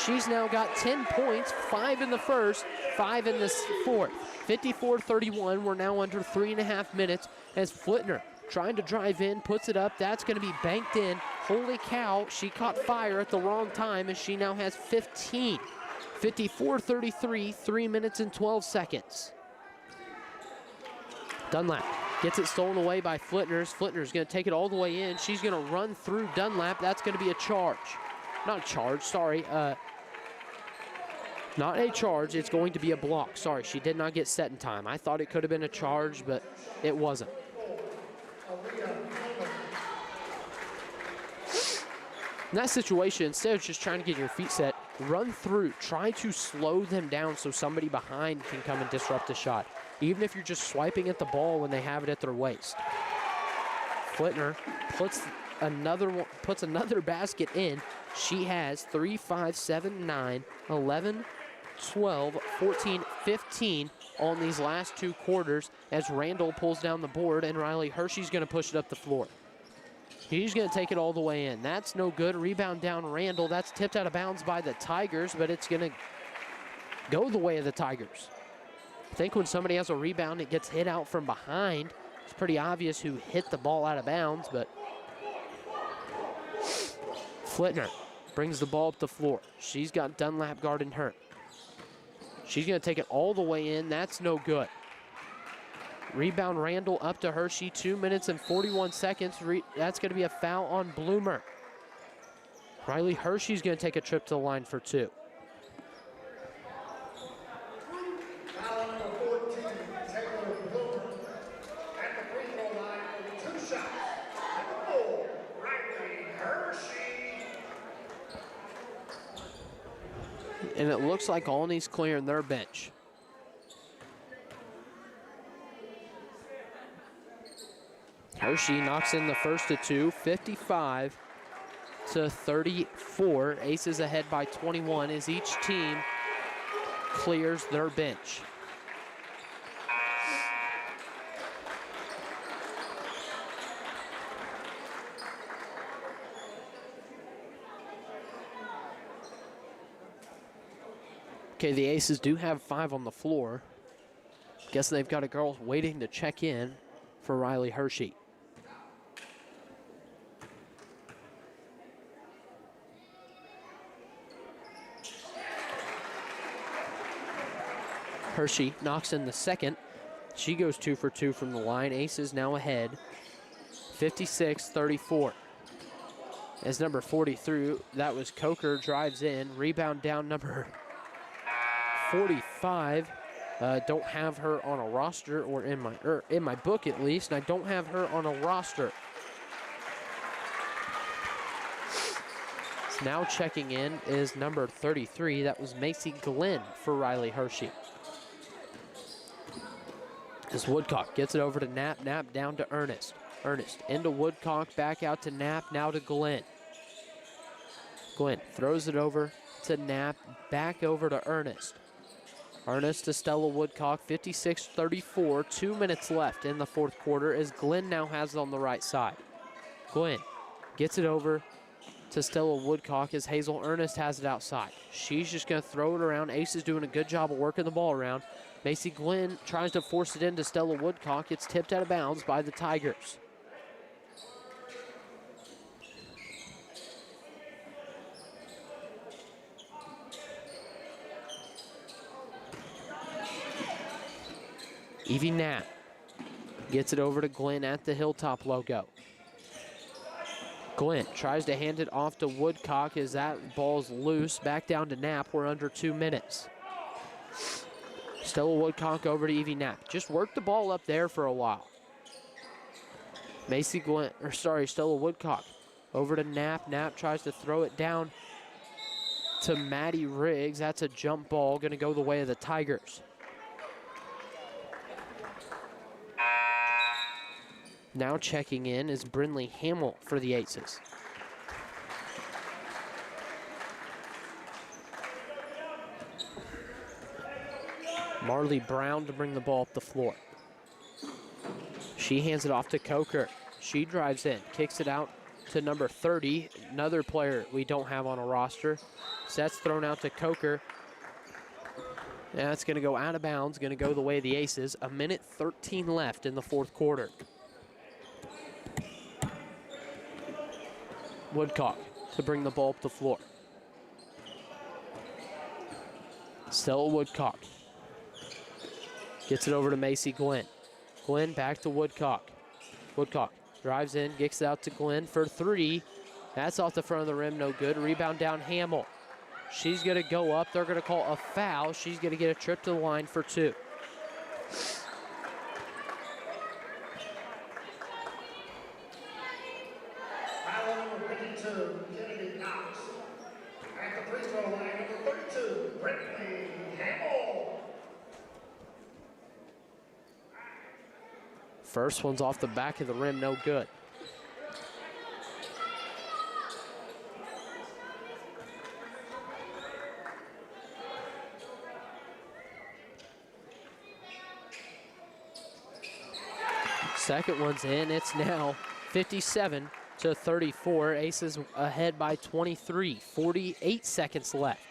She's now got 10 points, 5 in the first, 5 in the fourth. 54-31. We're now under 3.5 minutes as Flitner trying to drive in, puts it up. That's going to be banked in. Holy cow, she caught fire at the wrong time as she now has 15. 54-33, 3 minutes and 12 seconds. Dunlap gets it stolen away by Flitner's. Flitner's going to take it all the way in. She's going to run through Dunlap. That's going to be a charge. Not a charge, sorry. Not a charge, it's going to be a block. Sorry, she did not get set in time. I thought it could have been a charge, but it wasn't. In that situation, instead of just trying to get your feet set, run through, try to slow them down so somebody behind can come and disrupt the shot, even if you're just swiping at the ball when they have it at their waist. Flitner puts another basket in. She has 3, 5, 7, 9, 11, 12, 14, 15 on these last two quarters as Randall pulls down the board and Riley Hershey's going to push it up the floor. He's going to take it all the way in. That's no good. Rebound down Randall. That's tipped out of bounds by the Tigers, but it's going to go the way of the Tigers. I think when somebody has a rebound, it gets hit out from behind. It's pretty obvious who hit the ball out of bounds, but Flitner brings the ball up the floor. She's got Dunlap guarding her. She's going to take it all the way in. That's no good. Rebound Randall up to Hershey, 2 minutes and 41 seconds. That's going to be a foul on Bloomer. Riley Hershey's going to take a trip to the line for two. And it looks like Olney's clearing their bench. Hershey knocks in the first of two, 55-34. Aces ahead by 21 as each team clears their bench. Okay, the Aces do have 5 on the floor. Guess they've got a girl waiting to check in for Riley Hershey. Hershey knocks in the second. She goes 2 for 2 from the line. Aces now ahead, 56-34. As number 40 through, that was Coker, drives in. Rebound down number 45. Don't have her on a roster, or in my book at least, and I don't have her on a roster. So now checking in is number 33. That was Macy Glenn for Riley Hershey. As Woodcock gets it over to Knapp. Knapp down to Ernest. Ernest into Woodcock, back out to Knapp, now to Glenn. Glenn throws it over to Knapp, back over to Ernest. Ernest to Stella Woodcock, 56-34, 2 minutes left in the fourth quarter as Glenn now has it on the right side. Glenn gets it over to Stella Woodcock as Hazel Ernest has it outside. She's just going to throw it around. Ace is doing a good job of working the ball around. Macy Glenn tries to force it into Stella Woodcock. It's tipped out of bounds by the Tigers. Evie Knapp gets it over to Glenn at the Hilltop logo. Glenn tries to hand it off to Woodcock as that ball's loose. Back down to Knapp. We're under 2 minutes. Stella Woodcock over to Evie Knapp. Just work the ball up there for a while. Stella Woodcock over to Knapp. Knapp tries to throw it down to Maddie Riggs. That's a jump ball, going to go the way of the Tigers. Now checking in is Brinley Hamill for the Aces. Marley Brown to bring the ball up the floor. She hands it off to Coker. She drives in, kicks it out to number 30, another player we don't have on a roster. So that's thrown out to Coker. And that's going to go out of bounds, going to go the way of the Aces. 1:13 left in the fourth quarter. Woodcock to bring the ball up the floor. Stella Woodcock gets it over to Macy Glenn. Glenn back to Woodcock. Woodcock drives in, gets it out to Glenn for 3. That's off the front of the rim, no good. Rebound down Hamill. She's going to go up. They're going to call a foul. She's going to get a trip to the line for 2. First one's off the back of the rim, no good. Second one's in. It's now 57-34. Aces ahead by 23. 48 seconds left.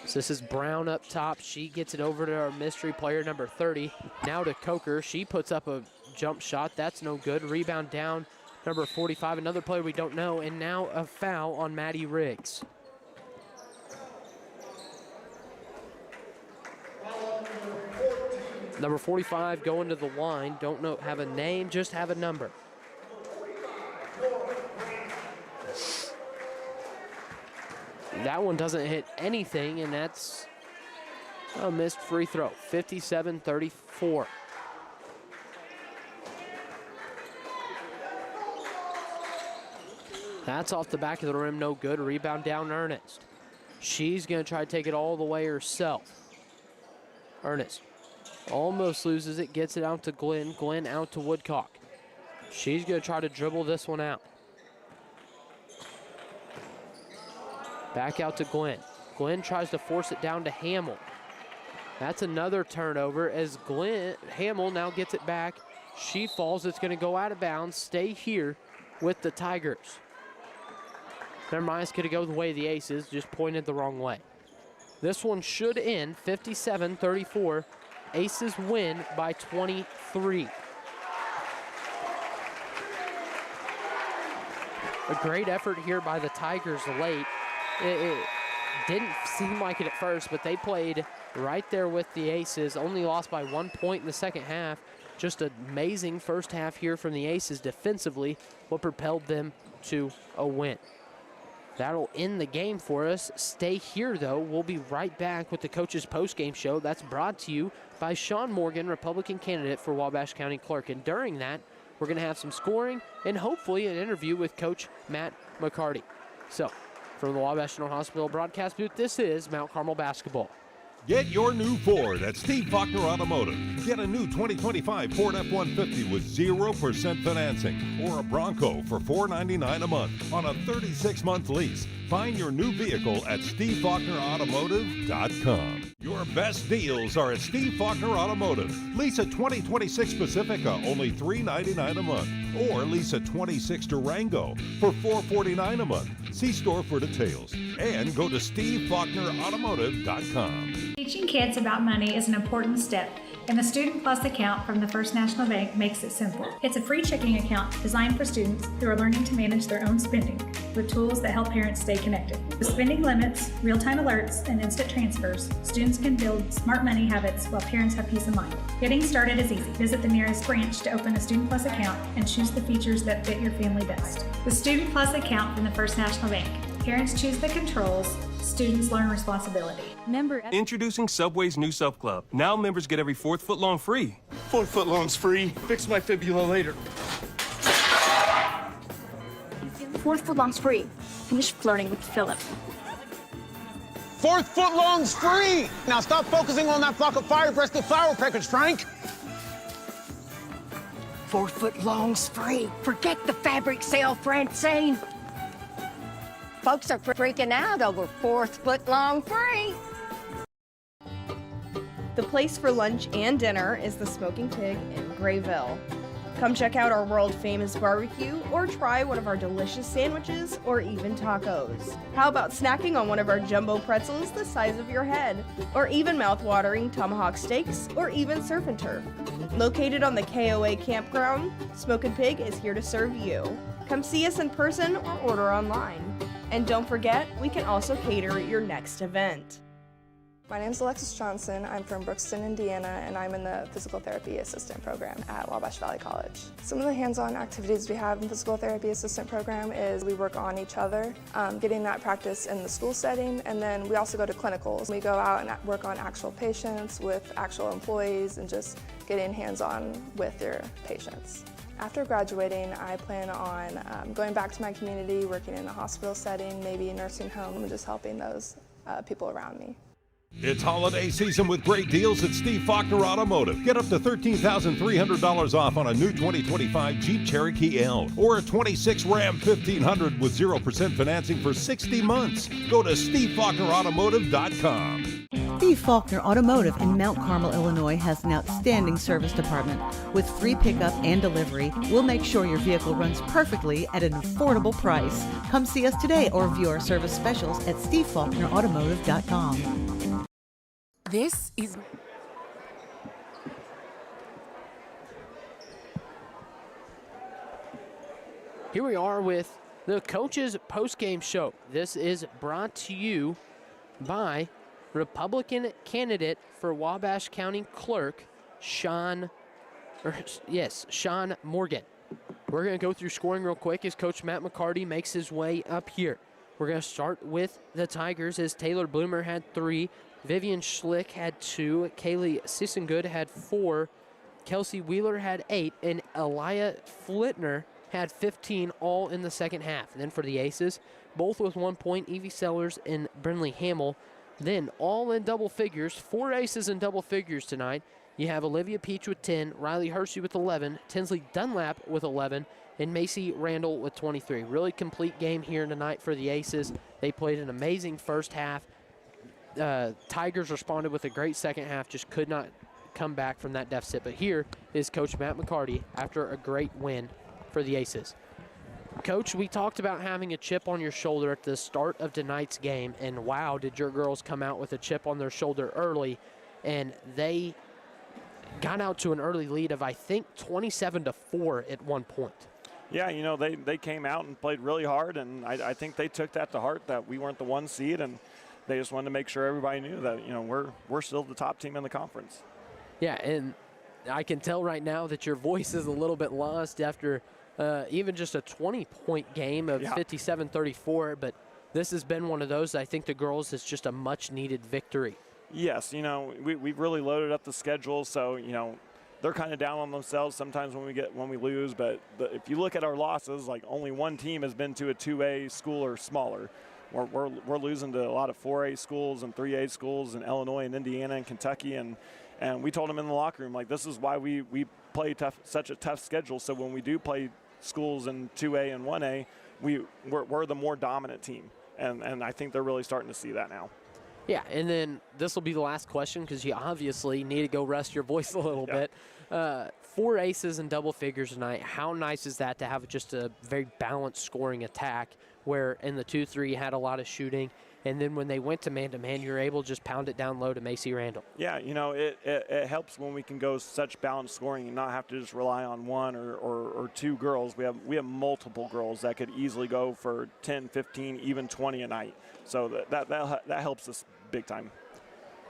So this is Brown up top. She gets it over to our mystery player, number 30. Now to Coker. She puts up a jump shot. That's no good. Rebound down, number 45. Another player we don't know. And now a foul on Maddie Riggs. Number 45 going to the line. Don't know, have a name, just have a number. That one doesn't hit anything, and that's a missed free throw. 57-34. That's off the back of the rim, no good. Rebound down Ernest. She's going to try to take it all the way herself. Ernest almost loses it, gets it out to Glenn. Glenn out to Woodcock. She's going to try to dribble this one out. Back out to Glenn. Glenn tries to force it down to Hamill. That's another turnover as Hamill now gets it back. She falls. It's going to go out of bounds. Stay here with the Tigers. Never mind, it's going to go the way of the Aces, just pointed the wrong way. This one should end 57-34. Aces win by 23. A great effort here by the Tigers late. It didn't seem like it at first, but they played right there with the Aces. Only lost by 1 point in the second half. Just an amazing first half here from the Aces defensively, what propelled them to a win. That'll end the game for us. Stay here, though. We'll be right back with the coach's postgame show. That's brought to you by Sean Morgan, Republican candidate for Wabash County Clerk. And during that, we're going to have some scoring and hopefully an interview with Coach Matt McCarty. So, from the Wabash General Hospital broadcast booth, this is Mount Carmel basketball. Get your new Ford at Steve Faulkner Automotive. Get a new 2025 Ford F-150 with 0% financing or a Bronco for $499 a month on a 36-month lease. Find your new vehicle at SteveFaulknerAutomotive.com. Your best deals are at Steve Faulkner Automotive. Lease a 2026 Pacifica, only $399 a month. Or lease a 26 Durango for $449 a month. See store for details. And go to SteveFaulknerAutomotive.com. Teaching kids about money is an important step, and the Student Plus account from the First National Bank makes it simple. It's a free checking account designed for students who are learning to manage their own spending with tools that help parents stay connected. With spending limits, real-time alerts, and instant transfers, students can build smart money habits while parents have peace of mind. Getting started is easy. Visit the nearest branch to open a Student Plus account and choose the features that fit your family best. The Student Plus account from the First National Bank. Parents choose the controls, students learn responsibility. Introducing Subway's new Sub Club. Now members get every 4th footlong free. 4 footlongs free. Fix my fibula later. 4 footlongs free. Finish flirting with Philip. 4th footlongs free. Now stop focusing on that flock of fire-breasted flower peckers, Frank. 4 footlongs free. Forget the fabric sale, Francine. Folks are freaking out over 4th footlong free. The place for lunch and dinner is the Smoking Pig in Grayville. Come check out our world-famous barbecue or try one of our delicious sandwiches or even tacos. How about snacking on one of our jumbo pretzels the size of your head? Or even mouth-watering tomahawk steaks or even surf and turf. Located on the KOA campground, Smoking Pig is here to serve you. Come see us in person or order online. And don't forget, we can also cater your next event. My name is Alexis Johnson. I'm from Brookston, Indiana, and I'm in the Physical Therapy Assistant Program at Wabash Valley College. Some of the hands-on activities we have in the Physical Therapy Assistant Program is we work on each other, getting that practice in the school setting, and then we also go to clinicals. We go out and work on actual patients with actual employees and just getting hands-on with your patients. After graduating, I plan on going back to my community, working in a hospital setting, maybe a nursing home, and just helping those people around me. It's holiday season with great deals at Steve Faulkner Automotive. Get up to $13,300 off on a new 2025 Jeep Cherokee L or a 26 Ram 1500 with 0% financing for 60 months. Go to SteveFaulknerAutomotive.com. Steve Faulkner Automotive in Mount Carmel, Illinois has an outstanding service department. With free pickup and delivery, we'll make sure your vehicle runs perfectly at an affordable price. Come see us today or view our service specials at SteveFaulknerAutomotive.com. This is... Here we are with the coach's postgame show. This is brought to you by Republican candidate for Wabash County Clerk, Sean Morgan. We're going to go through scoring real quick as Coach Matt McCarty makes his way up here. We're going to start with the Tigers as Taylor Bloomer had 3, Vivian Schlick had 2, Kaylee Sissengood had 4, Kelsey Wheeler had 8, and Elia Flitner had 15, all in the second half. And then for the Aces, both with 1 point, Evie Sellers and Brinley Hamill. Then all in double figures, 4 aces in double figures tonight. You have Olivia Peach with 10, Riley Hershey with 11, Tinsley Dunlap with 11, and Macy Randall with 23. Really complete game here tonight for the Aces. They played an amazing first half. Tigers responded with a great second half, just could not come back from that deficit. But here is Coach Matt McCarty after a great win for the Aces. Coach, we talked about having a chip on your shoulder at the start of tonight's game, and wow, did your girls come out with a chip on their shoulder early, and they got out to an early lead of, I think, 27-4 at one point. Yeah, you know, they came out and played really hard, and I think they took that to heart that we weren't the 1 seed, and they just wanted to make sure everybody knew that, you know, we're still the top team in the conference. Yeah, and I can tell right now that your voice is a little bit lost after even just a 20-point game of 57-34, but this has been one of those. I think the girls is just a much-needed victory. Yes, you know, we've really loaded up the schedule, so, you know, they're kind of down on themselves sometimes when we lose, but if you look at our losses, like only one team has been to a 2A school or smaller. We're losing to a lot of 4A schools and 3A schools in Illinois and Indiana and Kentucky, and we told them in the locker room, like, this is why we play such a tough schedule, so when we do play schools in 2A and 1A, we're the more dominant team, and I think they're really starting to see that now. Yeah, and then this will be the last question because you obviously need to go rest your voice a little bit. 4 aces in double figures tonight. How nice is that to have just a very balanced scoring attack where in the 2-3 had a lot of shooting, and then when they went to man-to-man, you're able to just pound it down low to Macy Randall. Yeah, you know, it helps when we can go such balanced scoring and not have to just rely on one or two girls. We have multiple girls that could easily go for 10, 15, even 20 a night. So that helps us big time.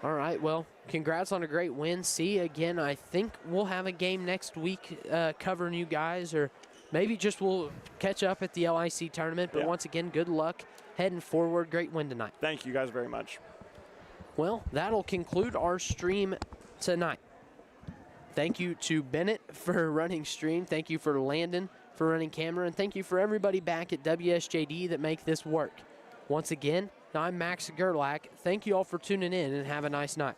All right, well, congrats on a great win. See you again. I think we'll have a game next week covering you guys, or maybe just we'll catch up at the LIC tournament. But once again, good luck heading forward. Great win tonight. Thank you guys very much. Well, that'll conclude our stream tonight. Thank you to Bennett for running stream. Thank you for Landon for running camera. And thank you for everybody back at WSJD that make this work. Once again, I'm Max Gerlach. Thank you all for tuning in, and have a nice night.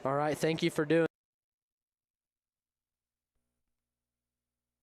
All right, thank you for doing